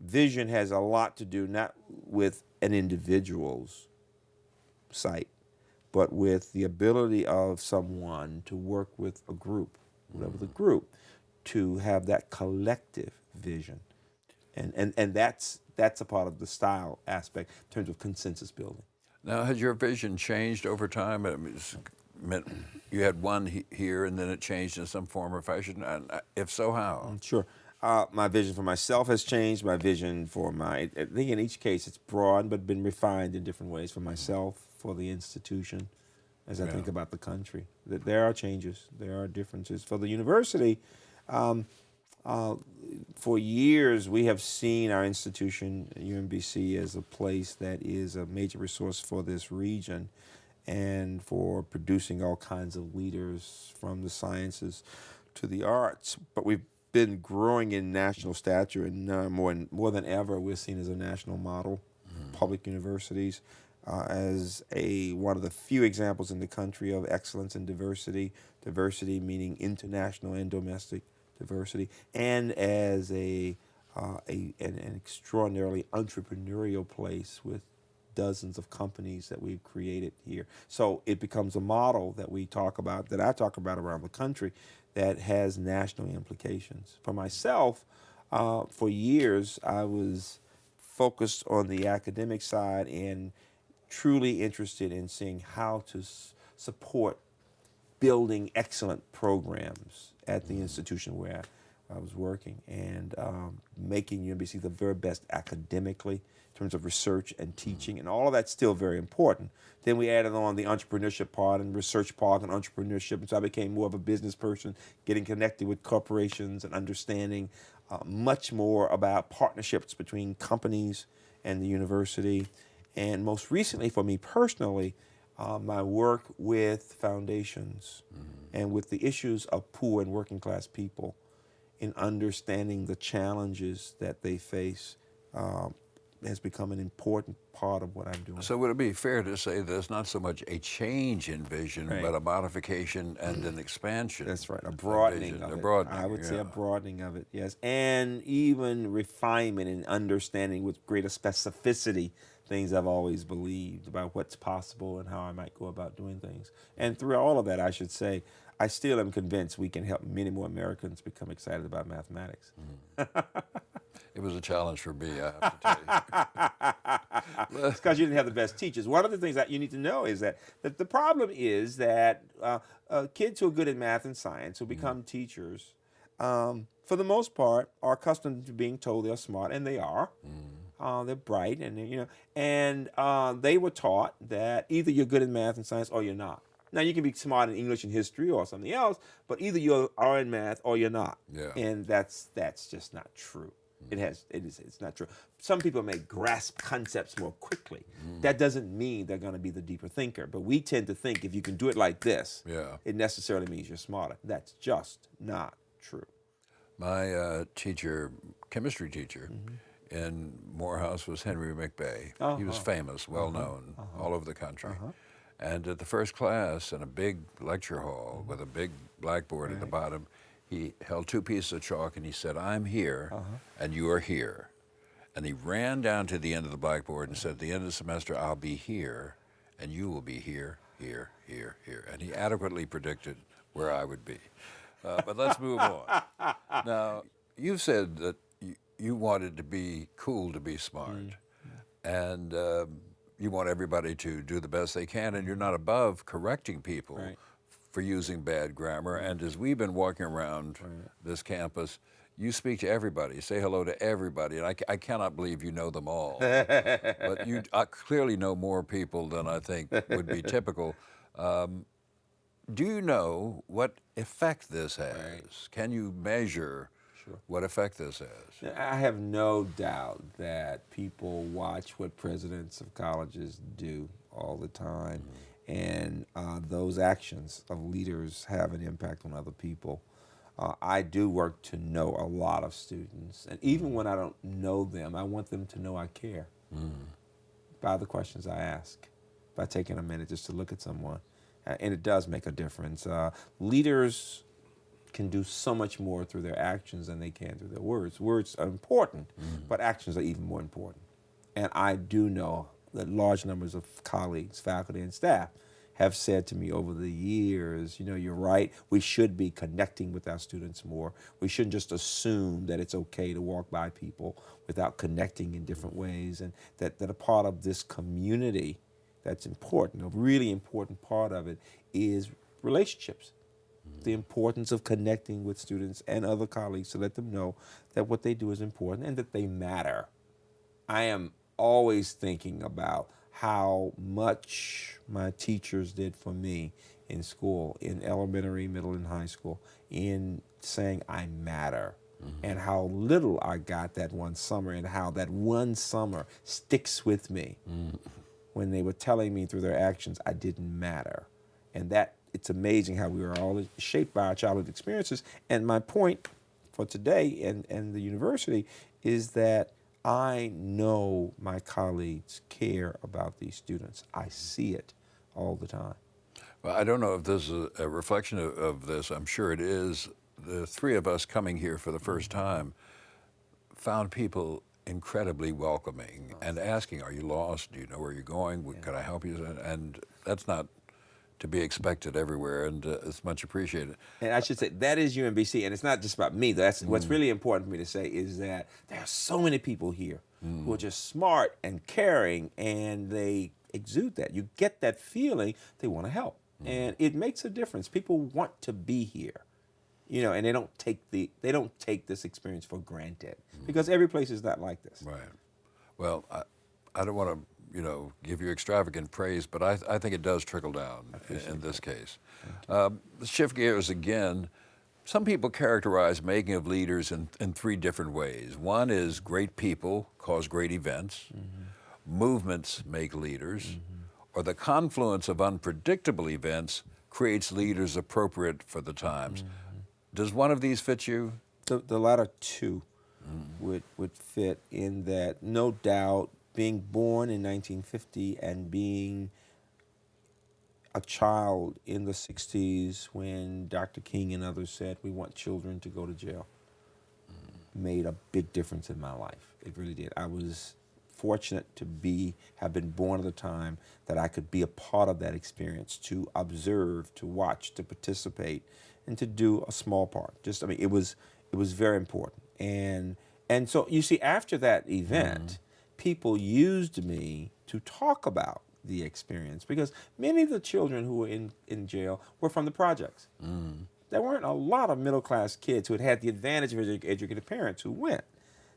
vision has a lot to do not with an individual's sight, but with the ability of someone to work with a group, whatever the group, to have that collective vision. And that's a part of the style aspect in terms of consensus building. Now, has your vision changed over time? I mean, meant you had one here and then it changed in some form or fashion? And if so, how? Sure. My vision for myself has changed. My vision for I think in each case it's broad but been refined in different ways. For myself, for the institution, as I think about the country. That there are changes, there are differences. For the university, for years we have seen our institution, UMBC, as a place that is a major resource for this region and for producing all kinds of leaders from the sciences to the arts. But we've been growing in national stature, and more than ever we're seen as a national model. Public universities as one of the few examples in the country of excellence in diversity meaning international and domestic diversity, and as an extraordinarily entrepreneurial place with dozens of companies that we've created here. So it becomes a model that we talk about, that I talk about around the country, that has national implications. For myself, for years, I was focused on the academic side and truly interested in seeing how to support building excellent programs at the institution where I was working, and making UMBC the very best academically in terms of research and teaching, and all of that's still very important. Then we added on the entrepreneurship part and research part and entrepreneurship, and so I became more of a business person, getting connected with corporations and understanding much more about partnerships between companies and the university. And most recently for me personally, my work with foundations and with the issues of poor and working class people in understanding the challenges that they face has become an important part of what I'm doing. So would it be fair to say there's not so much a change in vision, Right. but a modification and an expansion? That's right, a broadening of it. I would say a broadening of it, yes. And even refinement and understanding with greater specificity things I've always believed about what's possible and how I might go about doing things. And through all of that, I should say, I still am convinced we can help many more Americans become excited about mathematics. It was a challenge for me, I have to tell you. It's because you didn't have the best teachers. One of the things that you need to know is that the problem is that kids who are good at math and science, who become teachers, for the most part, are accustomed to being told they're smart, and they are. They're bright, and they were taught that either you're good at math and science or you're not. Now, you can be smart in English and history or something else, but either you are in math or you're not. Yeah. And that's just not true. It's not true. Some people may grasp concepts more quickly. That doesn't mean they're going to be the deeper thinker. But we tend to think if you can do it like this, it necessarily means you're smarter. That's just not true. My chemistry teacher in Morehouse was Henry Mcbay. He was famous, well known, all over the country. And at the first class in a big lecture hall with a big blackboard at the bottom, he held two pieces of chalk and he said, "I'm here and you are here." And he ran down to the end of the blackboard and said, "At the end of the semester, I'll be here and you will be here, here, here, here." And he adequately predicted where I would be. But let's move on. Now, you said that you wanted to be cool to be smart. And you want everybody to do the best they can, and you're not above correcting people for using bad grammar. And as we've been walking around this campus, you speak to everybody, say hello to everybody, and I cannot believe you know them all. But you clearly know more people than I think would be typical. Do you know what effect this has? Can you measure what effect this has? I have no doubt that people watch what presidents of colleges do all the time, and those actions of leaders have an impact on other people. I do work to know a lot of students, and even when I don't know them, I want them to know I care by the questions I ask, by taking a minute just to look at someone, and it does make a difference. Leaders can do so much more through their actions than they can through their words. Words are important, but actions are even more important. And I do know that large numbers of colleagues, faculty, and staff have said to me over the years, you're right, we should be connecting with our students more. We shouldn't just assume that it's okay to walk by people without connecting in different ways, and that a part of this community that's important, a really important part of it, is relationships. The importance of connecting with students and other colleagues to let them know that what they do is important and that they matter. I am always thinking about how much my teachers did for me in school, in elementary, middle, and high school, in saying I matter, and how little I got that one summer, and how that one summer sticks with me when they were telling me through their actions I didn't matter. And that it's amazing how we are all shaped by our childhood experiences. And my point for today and the university is that I know my colleagues care about these students. I see it all the time. Well, I don't know if this is a reflection of this. I'm sure it is. The three of us coming here for the first time found people incredibly welcoming and asking, "Are you lost? Do you know where you're going? Can I help you?" And that's not to be expected everywhere, and it's much appreciated. And I should say, that is UMBC, and it's not just about me. That's what's really important for me to say is that there are so many people here who are just smart and caring, and they exude that. You get that feeling they want to help, and it makes a difference. People want to be here, and they don't take this experience for granted because every place is not like this. Right. Well, I don't want to give you extravagant praise, but I think it does trickle down in this case. Let's shift gears again. Some people characterize making of leaders in three different ways. One is great people cause great events, movements make leaders, or the confluence of unpredictable events creates leaders appropriate for the times. Does one of these fit you? The latter two would fit in that, no doubt, being born in 1950 and being a child in the 60s when Dr. King and others said we want children to go to jail made a big difference in my life. It really did. I was fortunate to have been born at a time that I could be a part of that experience, to observe, to watch, to participate, and to do a small part. It was very important. And so you see, after that event, people used me to talk about the experience, because many of the children who were in jail were from the projects. There weren't a lot of middle-class kids who had the advantage of educated parents who went.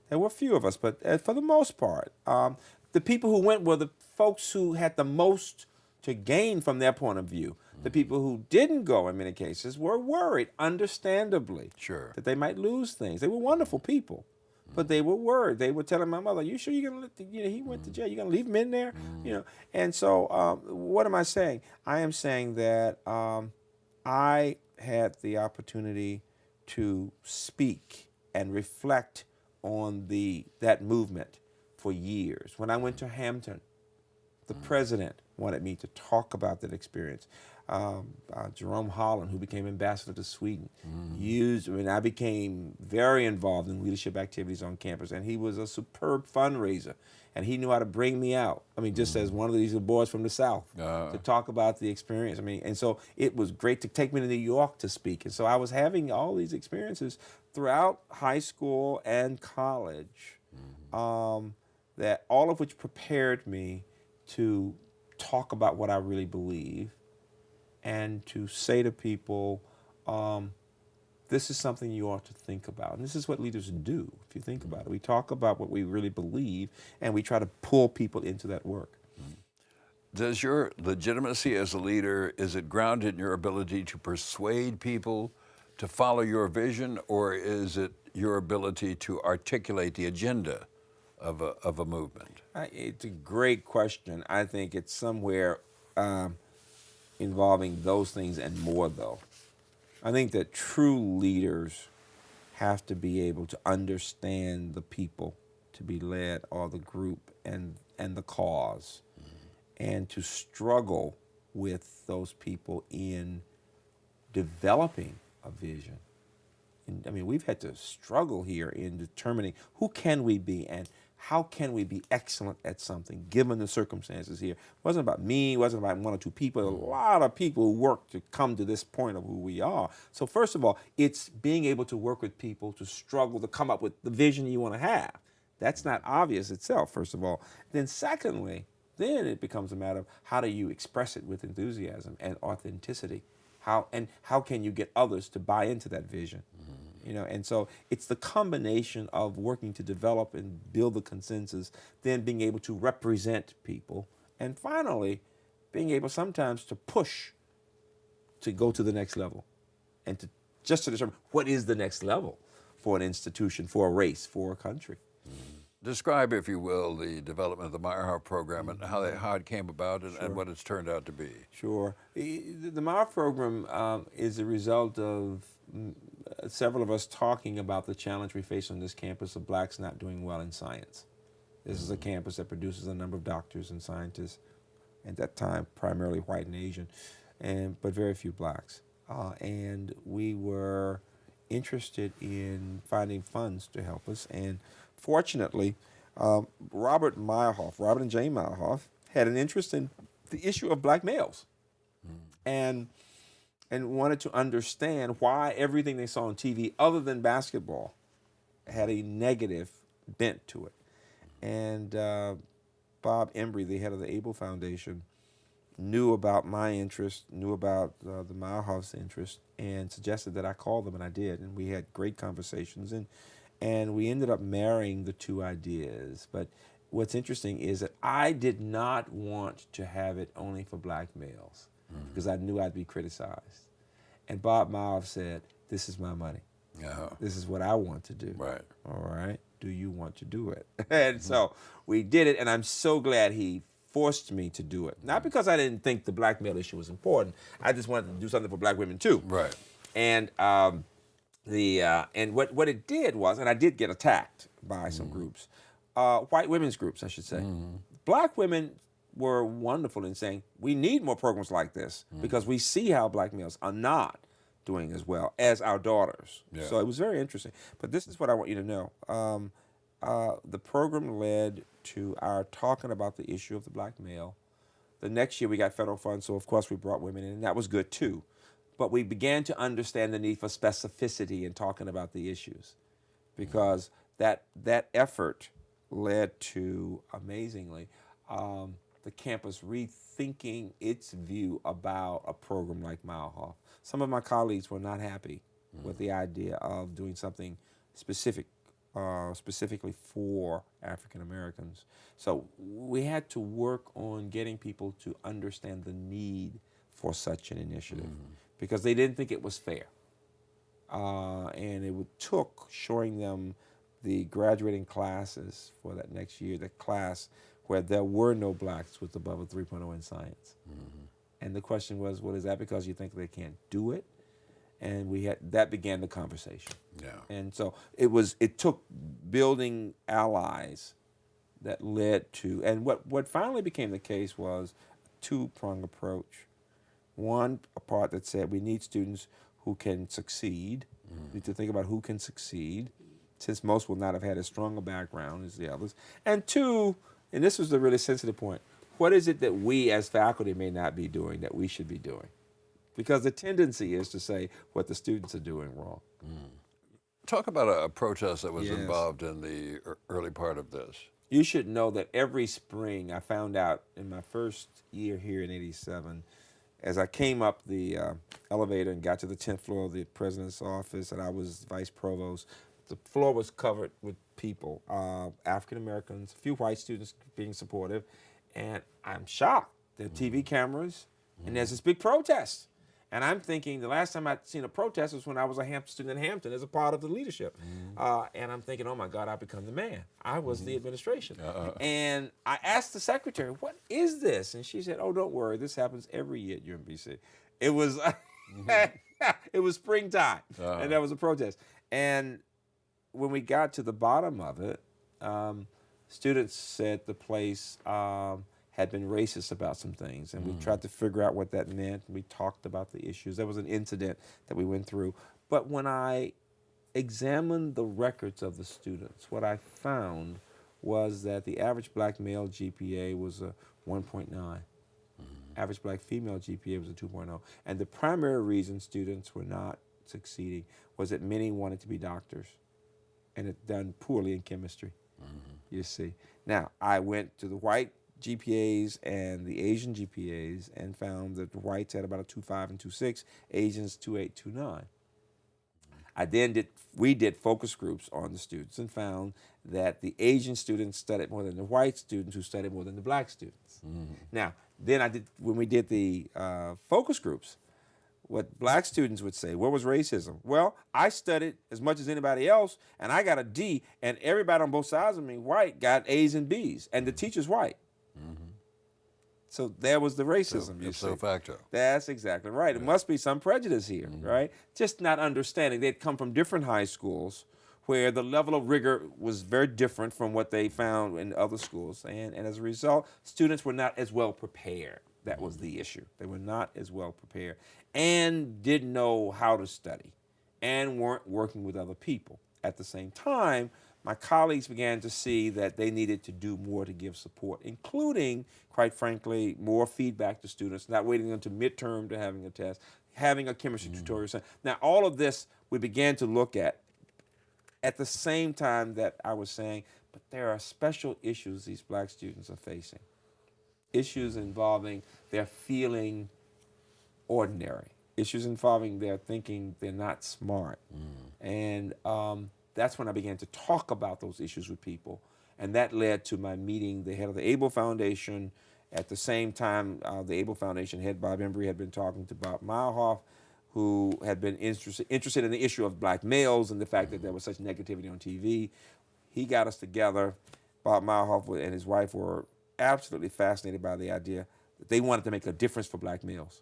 There were a few of us, but for the most part, the people who went were the folks who had the most to gain from their point of view. The people who didn't go, in many cases, were worried, understandably, Sure. that they might lose things. They were wonderful people, but they were worried. They were telling my mother, "You sure you're gonna let he went to jail? You're gonna leave him in there?" And so, what am I saying? I am saying that I had the opportunity to speak and reflect on that movement for years. When I went to Hampton, the president wanted me to talk about that experience. Jerome Holland, who became ambassador to Sweden, I became very involved in leadership activities on campus, and he was a superb fundraiser, and he knew how to bring me out. I mean, just as one of these boys from the South, to talk about the experience. I mean, and so it was great to take me to New York to speak. And so I was having all these experiences throughout high school and college, that all of which prepared me to talk about what I really believe, and to say to people, this is something you ought to think about. And this is what leaders do, if you think about it. We talk about what we really believe, and we try to pull people into that work. Does your legitimacy as a leader, is it grounded in your ability to persuade people to follow your vision, or is it your ability to articulate the agenda of a movement? It's a great question. I think it's somewhere involving those things and more, though. I think that true leaders have to be able to understand the people to be led, or the group and the cause, and to struggle with those people in developing a vision. And, I mean, we've had to struggle here in determining who can we be and how can we be excellent at something given the circumstances here. It wasn't about me, it wasn't about one or two people. A lot of people who worked to come to this point of who we are. So first of all, it's being able to work with people to struggle to come up with the vision you want to have. That's not obvious itself, first of all. Then secondly, then it becomes a matter of how do you express it with enthusiasm and authenticity. How can you get others to buy into that vision? And so it's the combination of working to develop and build the consensus, then being able to represent people, and finally, being able sometimes to push to go to the next level, and to determine what is the next level for an institution, for a race, for a country. Describe, if you will, the development of the Meyerhoff program and how it came about and what it's turned out to be. Sure. The Meyerhoff program is a result of several of us talking about the challenge we face on this campus of blacks not doing well in science. This is a campus that produces a number of doctors and scientists, at that time primarily white and Asian, but very few blacks. And we were interested in finding funds to help us. And fortunately, Robert and Jane Meyerhoff, had an interest in the issue of black males, and wanted to understand why everything they saw on TV, other than basketball, had a negative bent to it. And Bob Embry, the head of the Able Foundation, knew about my interest, knew about the Meyerhoff's interest, and suggested that I call them, and I did. And we had great conversations, and we ended up marrying the two ideas. But what's interesting is that I did not want to have it only for black males, because I knew I'd be criticized. And Bob Meyerhoff said, "This is my money. This is what I want to do. Right. All right, do you want to do it?" And so we did it, and I'm so glad he forced me to do it. Not because I didn't think the black male issue was important. I just wanted to do something for black women too. Right. And and what it did was, and I did get attacked by some groups, white women's groups, I should say. Black women were wonderful in saying, we need more programs like this because we see how black males are not doing as well as our daughters. Yeah. So it was very interesting. But this is what I want you to know. The program led to our talking about the issue of the black male. The next year we got federal funds, so of course we brought women in, and that was good too. But we began to understand the need for specificity in talking about the issues, because that effort led to, amazingly, the campus rethinking its view about a program like Malhoff. Some of my colleagues were not happy with the idea of doing something specifically for African Americans. So we had to work on getting people to understand the need for such an initiative because they didn't think it was fair. And it took showing them the graduating classes for that next year, the class where there were no blacks with above a 3.0 in science. And the question was, well, is that because you think they can't do it? And that began the conversation. Yeah. And so it took building allies that led to, and what finally became the case was a two-pronged approach. One, a part that said we need students who can succeed. We need to think about who can succeed, since most will not have had as strong a background as the others. And two, and this was the really sensitive point, what is it that we as faculty may not be doing that we should be doing? Because the tendency is to say what the students are doing wrong. Talk about a protest that was Yes. involved in the early part of this. You should know that every spring, I found out in my first year here in '87, as I came up the elevator and got to the 10th floor of the president's office, and I was vice provost, the floor was covered with people, African Americans, a few white students being supportive, and I'm shocked. There are TV cameras, and there's this big protest. And I'm thinking the last time I'd seen a protest was when I was a Hampton student in Hampton as a part of the leadership. And I'm thinking, oh my God, I've become the man. I was the administration. And I asked the secretary, what is this? And she said, oh, don't worry, this happens every year at UMBC. It was, it was springtime, and there was a protest. And when we got to the bottom of it, students said the place had been racist about some things, and we tried to figure out what that meant. We talked about the issues. There was an incident that we went through. But when I examined the records of the students, what I found was that the average black male GPA was a 1.9. Average black female GPA was a 2.0. And the primary reason students were not succeeding was that many wanted to be doctors, and it done poorly in chemistry, you see. Now, I went to the white GPAs and the Asian GPAs and found that the whites had about a 2.5 and 2.6, Asians 2.8, 2.9. We did focus groups on the students and found that the Asian students studied more than the white students, who studied more than the black students. Now, then when we did the focus groups, what black students would say, what was racism? Well, I studied as much as anybody else, and I got a D, and everybody on both sides of me, white, got A's and B's, and the teacher's white. So there was the racism. Ipso facto. That's exactly right. It must be some prejudice here, right? Just not understanding. They'd come from different high schools where the level of rigor was very different from what they found in other schools. And as a result, students were not as well prepared. That was the issue. They were not as well prepared and didn't know how to study and weren't working with other people. At the same time, my colleagues began to see that they needed to do more to give support, including, quite frankly, more feedback to students, not waiting until midterm to having a test, having a chemistry tutorial. Now, all of this we began to look at the same time that I was saying, but there are special issues these black students are facing. Issues involving their feeling ordinary. Issues involving their thinking they're not smart. And that's when I began to talk about those issues with people. And that led to my meeting the head of the ABLE Foundation. At the same time, the ABLE Foundation head, Bob Embry, had been talking to Bob Malhoff, who had been interested in the issue of black males and the fact that there was such negativity on TV. He got us together. Bob Malhoff and his wife were absolutely fascinated by the idea that they wanted to make a difference for black males.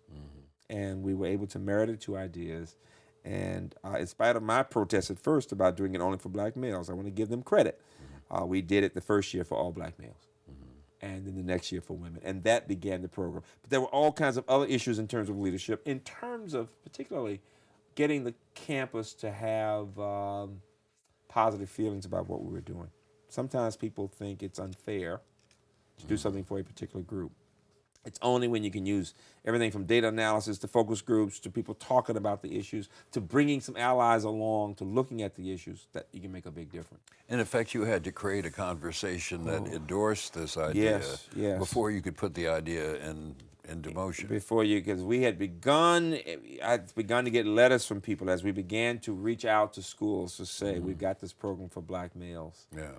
And we were able to marry the two ideas. And in spite of my protest at first about doing it only for black males, I want to give them credit. We did it the first year for all black males, and then the next year for women. And that began the program. But there were all kinds of other issues in terms of leadership, in terms of particularly getting the campus to have positive feelings about what we were doing. Sometimes people think it's unfair to do something for a particular group. It's only when you can use everything from data analysis to focus groups to people talking about the issues to bringing some allies along to looking at the issues that you can make a big difference. In effect, you had to create a conversation that endorsed this idea Yes. before you could put the idea into motion. Before you, because we had begun, I'd begun to get letters from people as we began to reach out to schools to say, we've got this program for black males. Yeah.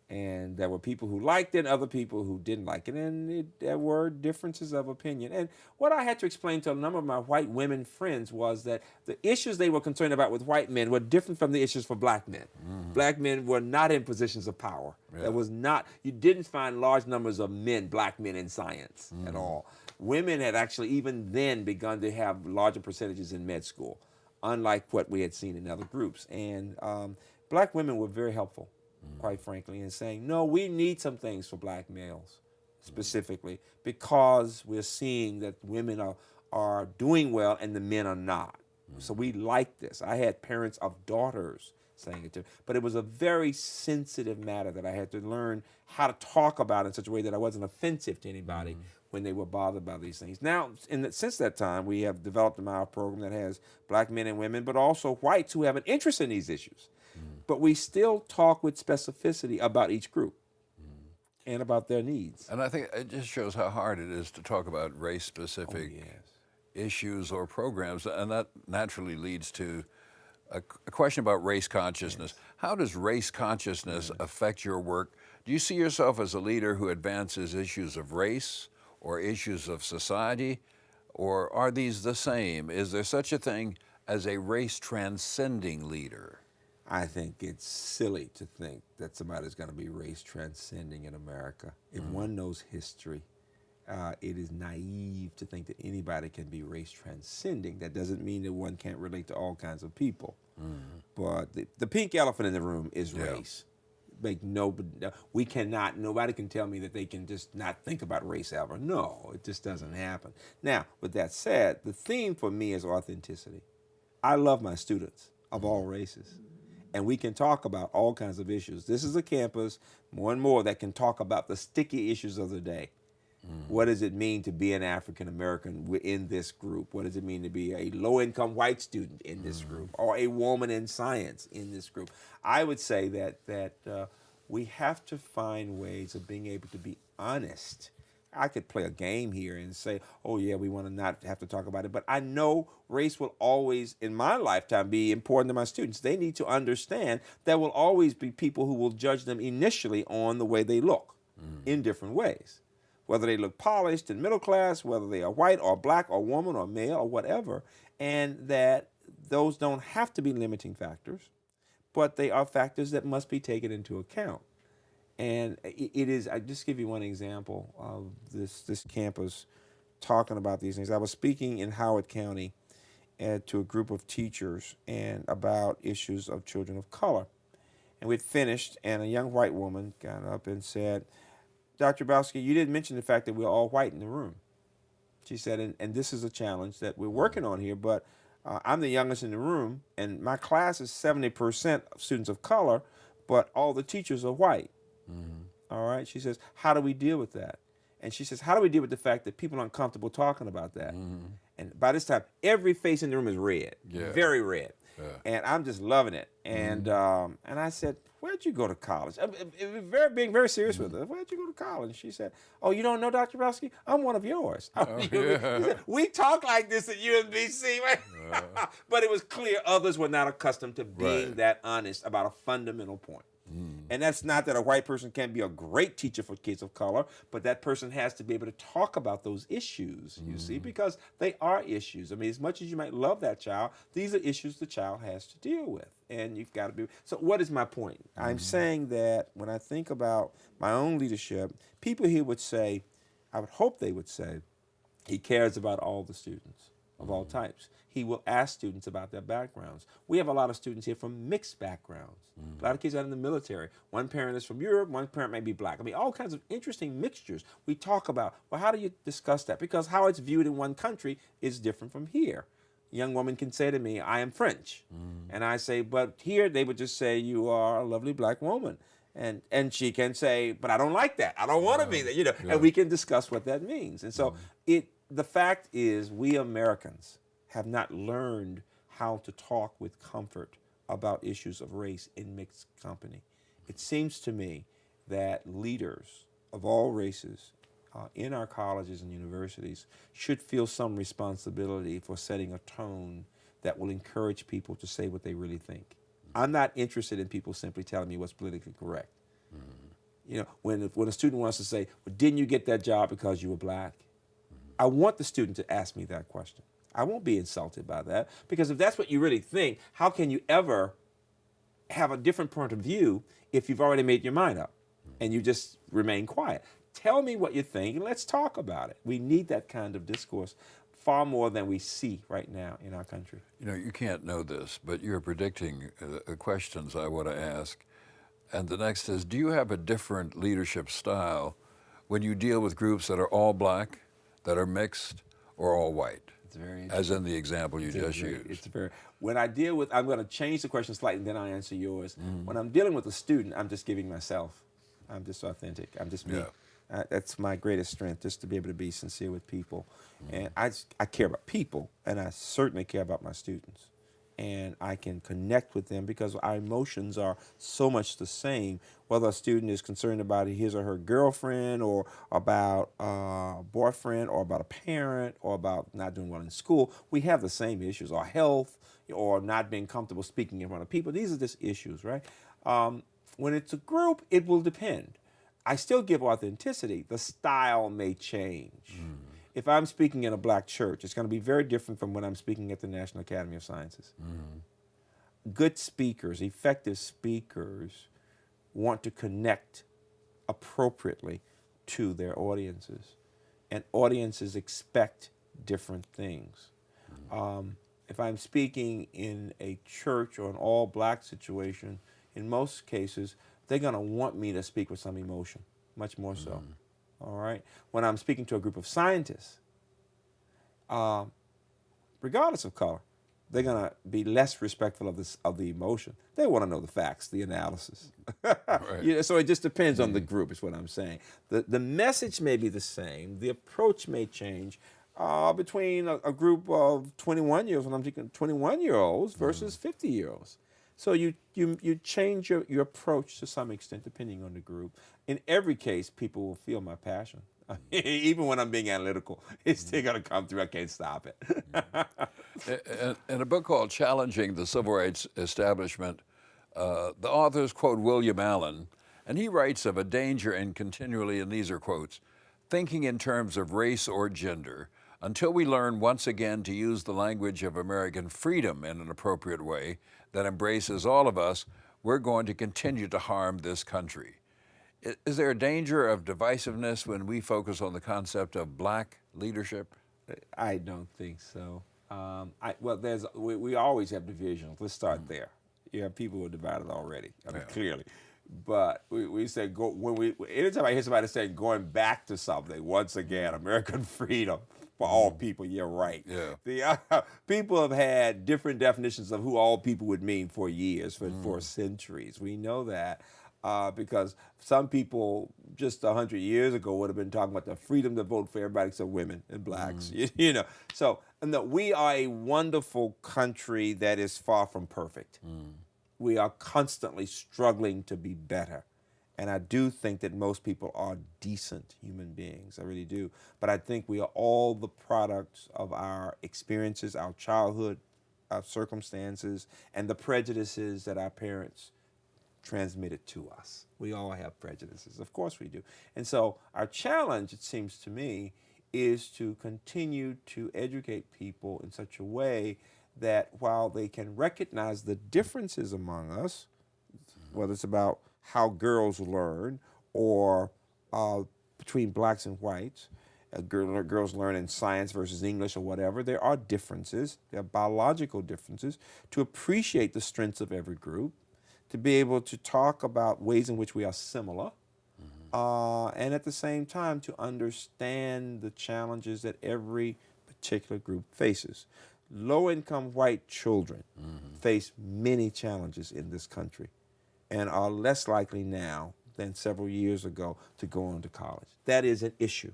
And there were people who liked it, other people who didn't like it, and there were differences of opinion. And what I had to explain to a number of my white women friends was that the issues they were concerned about with white men were different from the issues for black men. Black men were not in positions of power. Yeah. There was not, you didn't find large numbers of men, black men in science at all. Women had actually even then begun to have larger percentages in med school, unlike what we had seen in other groups. And black women were very helpful, quite frankly, in saying, no, we need some things for black males specifically because we're seeing that women are doing well and the men are not. So we like this. I had parents of daughters saying it too. But it was a very sensitive matter that I had to learn how to talk about in such a way that I wasn't offensive to anybody when they were bothered by these things. Now, since that time, we have developed a MILE program that has black men and women, but also whites who have an interest in these issues. But we still talk with specificity about each group and about their needs. And I think it just shows how hard it is to talk about race-specific issues or programs, and that naturally leads to a question about race consciousness. How does race consciousness affect your work? Do you see yourself as a leader who advances issues of race or issues of society, or are these the same? Is there such a thing as a race-transcending leader? I think it's silly to think that somebody's going to be race transcending in America. If one knows history, it is naive to think that anybody can be race transcending. That doesn't mean that one can't relate to all kinds of people. But the pink elephant in the room is race. We cannot, nobody can tell me that they can just not think about race ever. No, it just doesn't happen. Now, with that said, the theme for me is authenticity. I love my students of all races. And we can talk about all kinds of issues. This is a campus, more and more, that can talk about the sticky issues of the day. What does it mean to be an African American in this group? What does it mean to be a low-income white student in this group, or a woman in science in this group? I would say that we have to find ways of being able to be honest. I could play a game here and say, oh yeah, we want to not have to talk about it, but I know race will always, in my lifetime, be important to my students. They need to understand there will always be people who will judge them initially on the way they look in different ways. Whether they look polished and middle class, whether they are white or black or woman or male or whatever, and that those don't have to be limiting factors, but they are factors that must be taken into account. And it is, I just give you one example of this campus talking about these things. I was speaking in Howard County to a group of teachers and about issues of children of color. And we'd finished, and a young white woman got up and said, Dr. Hrabowski, you didn't mention the fact that we're all white in the room. She said, and this is a challenge that we're working on here, but I'm the youngest in the room, and my class is 70% of students of color, but all the teachers are white. All right, she says, how do we deal with that? And she says, how do we deal with the fact that people aren't comfortable talking about that? And by this time, every face in the room is red, very red. And I'm just loving it. And I said, where'd you go to college? Being very serious with her. Where'd you go to college? And she said, oh, you don't know Dr. Hrabowski? I'm one of yours. He said, we talk like this at UMBC. But it was clear others were not accustomed to being that honest about a fundamental point. And that's not that a white person can't be a great teacher for kids of color, but that person has to be able to talk about those issues, you see, because they are issues. I mean, as much as you might love that child, these are issues the child has to deal with. And you've got to be. So what is my point? I'm saying that when I think about my own leadership, people here would say, I would hope they would say, he cares about all the students of all types. He will ask students about their backgrounds. We have a lot of students here from mixed backgrounds. A lot of kids out in the military. One parent is from Europe, one parent may be black. I mean, all kinds of interesting mixtures. We talk about, well, how do you discuss that? Because how it's viewed in one country is different from here. A young woman can say to me, I am French. And I say, but here they would just say, you are a lovely black woman. And she can say, but I don't like that. I don't want to be there, Yeah. and we can discuss what that means. And so the fact is, we Americans have not learned how to talk with comfort about issues of race in mixed company. It seems to me that leaders of all races in our colleges and universities should feel some responsibility for setting a tone that will encourage people to say what they really think. I'm not interested in people simply telling me what's politically correct. When a student wants to say, well, didn't you get that job because you were black? I want the student to ask me that question. I won't be insulted by that, because if that's what you really think, how can you ever have a different point of view if you've already made your mind up and you just remain quiet? Tell me what you think and let's talk about it. We need that kind of discourse far more than we see right now in our country. You can't know this, but you're predicting questions I want to ask. And the next is, do you have a different leadership style when you deal with groups that are all black, that are mixed, or all white? It's very as in the example you just used. It's very. When I deal with, I'm going to change the question slightly, and then I'll answer yours. When I'm dealing with a student, I'm just giving myself. I'm just authentic. I'm just me. Yeah. That's my greatest strength, just to be able to be sincere with people. And I care about people, and I certainly care about my students. And I can connect with them because our emotions are so much the same, whether a student is concerned about his or her girlfriend, or about a boyfriend, or about a parent, or about not doing well in school. We have the same issues, or health, or not being comfortable speaking in front of people. These are just issues, right? When it's a group, it will depend. I still give authenticity. The style may change. If I'm speaking in a black church, it's going to be very different from when I'm speaking at the National Academy of Sciences. Good speakers, effective speakers, want to connect appropriately to their audiences. And audiences expect different things. If I'm speaking in a church or an all-black situation, in most cases, they're going to want me to speak with some emotion, much more so. All right. When I'm speaking to a group of scientists, regardless of color, they're going to be less respectful of the emotion. They want to know the facts, the analysis. Right. So it just depends on the group, is what I'm saying. The message may be the same. The approach may change between a group of 21-year-olds, when I'm speaking 21-year-olds versus 50-year-olds. So you change your approach to some extent depending on the group. In every case, people will feel my passion. Even when I'm being analytical, it's still going to come through. I can't stop it. In a book called Challenging the Civil Rights Establishment, the authors quote William Allen, and he writes of a danger in continually, and these are quotes, thinking in terms of race or gender until we learn once again to use the language of American freedom in an appropriate way that embraces all of us, we're going to continue to harm this country. Is there a danger of divisiveness when we focus on the concept of black leadership? I don't think so. We always have divisions. Let's start there. You have people who are divided already, clearly. But we say, anytime I hear somebody say going back to something, once again, American freedom for all people, you're right. Yeah. People have had different definitions of who all people would mean for years, for centuries. We know that. Because some people just 100 years ago would have been talking about the freedom to vote for everybody except women and blacks, So we are a wonderful country that is far from perfect. We are constantly struggling to be better. And I do think that most people are decent human beings. I really do. But I think we are all the products of our experiences, our childhood, our circumstances, and the prejudices that our parents transmitted to us. We all have prejudices. Of course we do. And so our challenge, it seems to me, is to continue to educate people in such a way that while they can recognize the differences among us, whether it's about how girls learn or between blacks and whites, girls learn in science versus English or whatever, there are differences, there are biological differences, to appreciate the strengths of every group, to be able to talk about ways in which we are similar, and at the same time to understand the challenges that every particular group faces. Low-income white children face many challenges in this country. and are less likely now than several years ago to go on to college. That is an issue.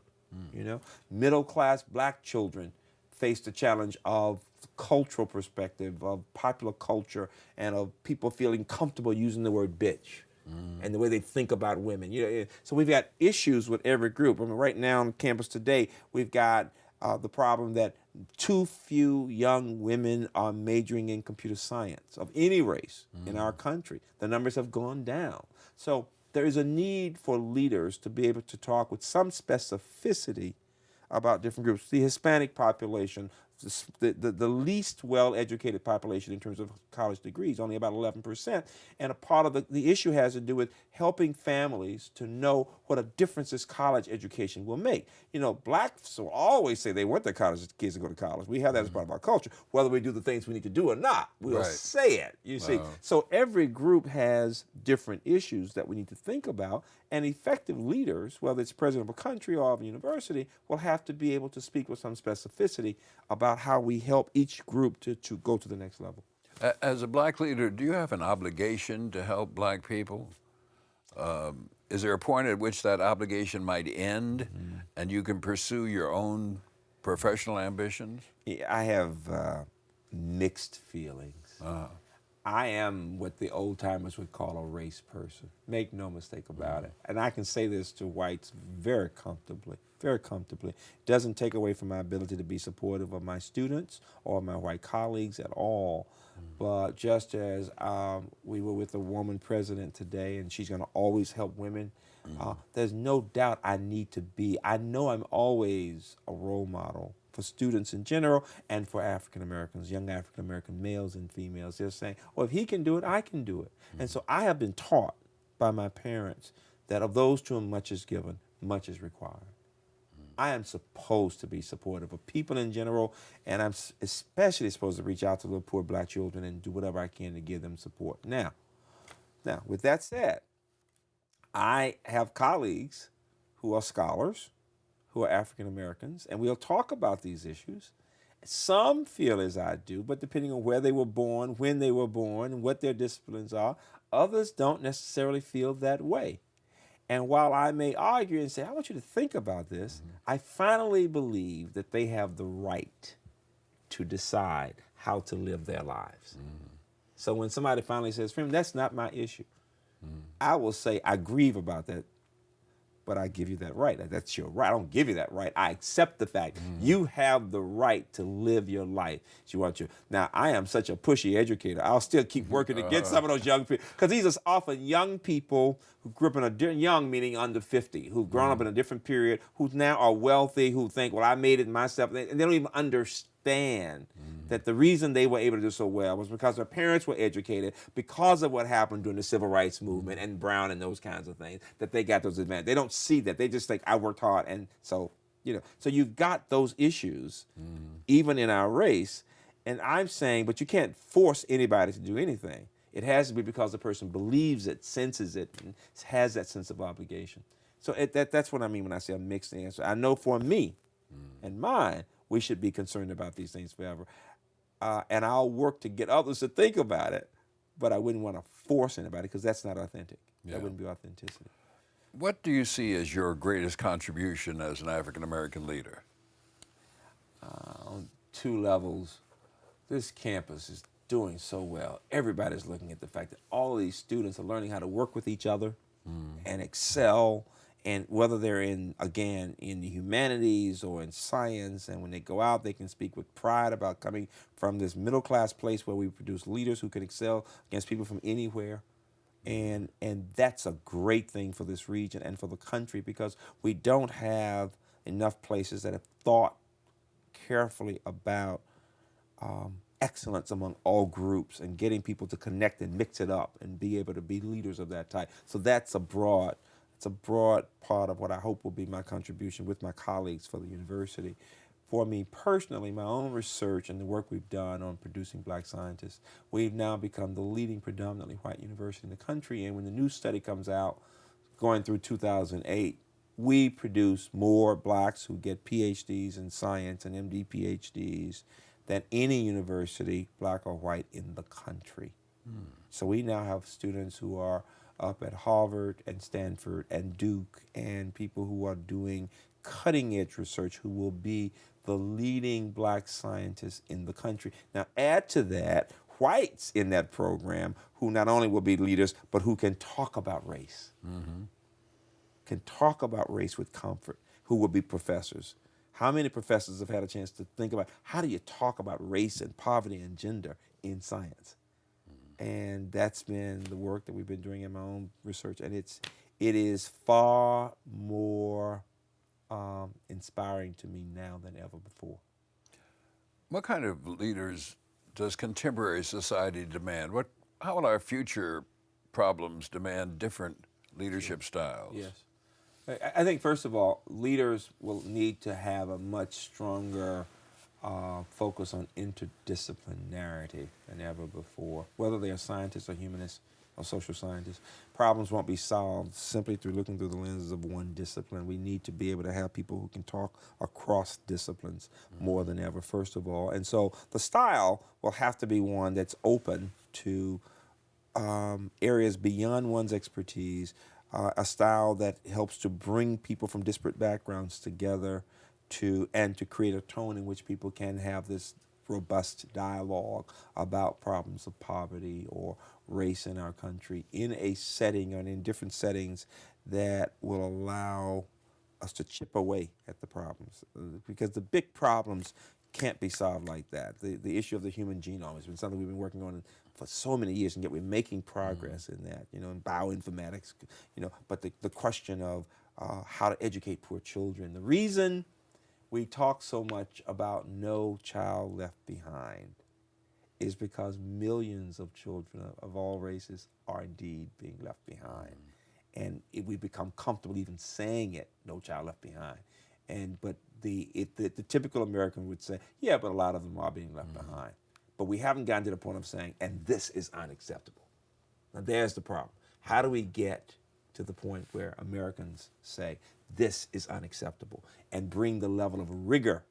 You know, middle-class black children face the challenge of cultural perspective, of popular culture, and of people feeling comfortable using the word bitch and the way they think about women. You know, so we've got issues with every group. I mean, right now on campus today, we've got the problem that too few young women are majoring in computer science of any race in our country. The numbers have gone down. So there is a need for leaders to be able to talk with some specificity about different groups. The Hispanic population, the least well-educated population in terms of college degrees, only about 11%. And a part of the issue has to do with helping families to know what a difference this college education will make. You know, blacks will always say they want their college kids to go to college. We have that as part of our culture. Whether we do the things we need to do or not, we'll say it, you see. So every group has different issues that we need to think about, and effective leaders, whether it's president of a country or of a university, will have to be able to speak with some specificity about how we help each group to go to the next level. As a black leader, do you have an obligation to help black people? Is there a point at which that obligation might end and you can pursue your own professional ambitions? I have mixed feelings. I am what the old timers would call a race person. Make no mistake about it. And I can say this to whites very comfortably, very comfortably. It doesn't take away from my ability to be supportive of my students or my white colleagues at all. But just as we were with a woman president today, and she's going to always help women, there's no doubt I need to be. I know I'm always a role model for students in general and for African Americans, young African American males and females. They're saying, oh, if he can do it, I can do it. And so I have been taught by my parents that of those to whom much is given, much is required. I am supposed to be supportive of people in general, and I'm especially supposed to reach out to little poor black children and do whatever I can to give them support. Now, with that said, I have colleagues who are scholars, who are African Americans, and we'll talk about these issues. Some feel as I do, but depending on where they were born, when they were born, and what their disciplines are, others don't necessarily feel that way. And while I may argue and say, I want you to think about this, I finally believe that they have the right to decide how to live their lives. So when somebody finally says, Freeman, that's not my issue, I will say, I grieve about that, but I give you that right. That's your right. I don't give you that right. I accept the fact you have the right to live your life. You want you. Now, I am such a pushy educator. I'll still keep working to get some of those young people, because these are often young people who grew up in a young, meaning under 50, who've grown up in a different period, who now are wealthy, who think, well, I made it myself, and they don't even understand that the reason they were able to do so well was because their parents were educated, because of what happened during the civil rights movement and Brown and those kinds of things, that they got those advantages. They don't see that. They just think, I worked hard. And so, so you've got those issues, even in our race. And I'm saying, but you can't force anybody to do anything. It has to be because the person believes it, senses it, and has that sense of obligation. So that's what I mean when I say a mixed answer. I know for me and mine, we should be concerned about these things forever. And I'll work to get others to think about it, but I wouldn't want to force anybody, because that's not authentic. That wouldn't be authenticity. What do you see as your greatest contribution as an African-American leader? On two levels. This campus is doing so well. Everybody's looking at the fact that all these students are learning how to work with each other and excel, and whether they're in the humanities or in science, and when they go out, they can speak with pride about coming from this middle-class place where we produce leaders who can excel against people from anywhere. And that's a great thing for this region and for the country, because we don't have enough places that have thought carefully about excellence among all groups and getting people to connect and mix it up and be able to be leaders of that type. So that's a broad part of what I hope will be my contribution with my colleagues for the university. For me personally, my own research and the work we've done on producing black scientists, we've now become the leading predominantly white university in the country. And when the new study comes out, going through 2008, we produce more blacks who get PhDs in science and MD PhDs than any university, black or white, in the country. So we now have students who are up at Harvard and Stanford and Duke, and people who are doing cutting edge research who will be the leading black scientists in the country. Now add to that whites in that program who not only will be leaders, but who can talk about race. Can talk about race with comfort, who will be professors. How many professors have had a chance to think about how do you talk about race and poverty and gender in science? And that's been the work that we've been doing in my own research, and it is far more inspiring to me now than ever before. What kind of leaders does contemporary society demand? How will our future problems demand different leadership styles? Yes. I think, first of all, leaders will need to have a much stronger focus on interdisciplinarity than ever before. Whether they are scientists or humanists or social scientists, problems won't be solved simply through looking through the lenses of one discipline. We need to be able to have people who can talk across disciplines more than ever, first of all. And so the style will have to be one that's open to areas beyond one's expertise, a style that helps to bring people from disparate backgrounds together and to create a tone in which people can have this robust dialogue about problems of poverty or race in our country in a setting and in different settings that will allow us to chip away at the problems. Because the big problems can't be solved like that. The issue of the human genome has been something we've been working on for so many years, and yet we're making progress in that, in bioinformatics, but the question of how to educate poor children. The reason we talk so much about No Child Left Behind is because millions of children of all races are indeed being left behind. And we become comfortable even saying it, No Child Left Behind. But the typical American would say, yeah, but a lot of them are being left behind. But we haven't gotten to the point of saying, and this is unacceptable. Now there's the problem. How do we get to the point where Americans say, this is unacceptable, and bring the level of rigor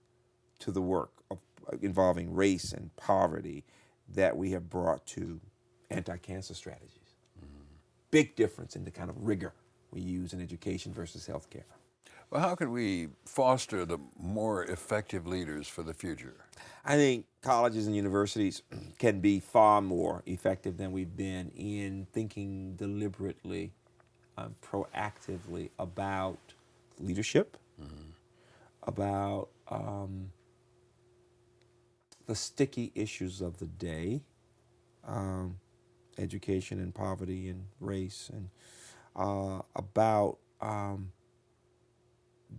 to the work involving race and poverty that we have brought to anti-cancer strategies? Big difference in the kind of rigor we use in education versus healthcare. Well, how can we foster the more effective leaders for the future? I think colleges and universities can be far more effective than we've been in thinking deliberately, proactively about leadership, about the sticky issues of the day, education and poverty and race, and about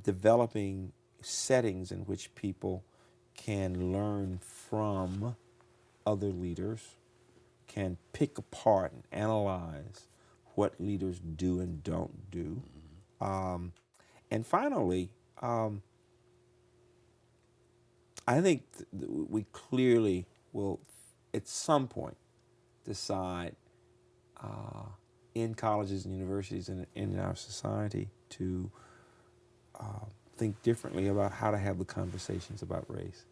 developing settings in which people can learn from other leaders, can pick apart and analyze what leaders do and don't do. And finally, I think we clearly will, at some point, decide in colleges and universities and in our society to think differently about how to have the conversations about race.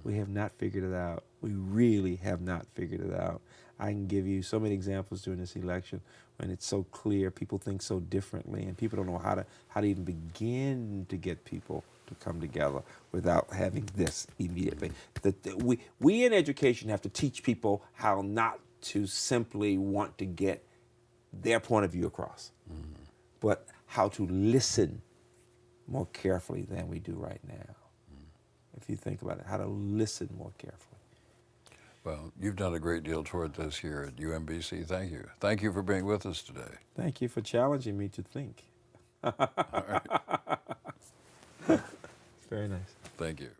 We have not figured it out. We really have not figured it out. I can give you so many examples during this election when it's so clear people think so differently, and people don't know how to even begin to get people to come together without having this immediately. We in education have to teach people how not to simply want to get their point of view across, but how to listen more carefully than we do right now. If you think about it, how to listen more carefully. Well, you've done a great deal toward this here at UMBC. Thank you. Thank you for being with us today. Thank you for challenging me to think. All right. Very nice. Thank you.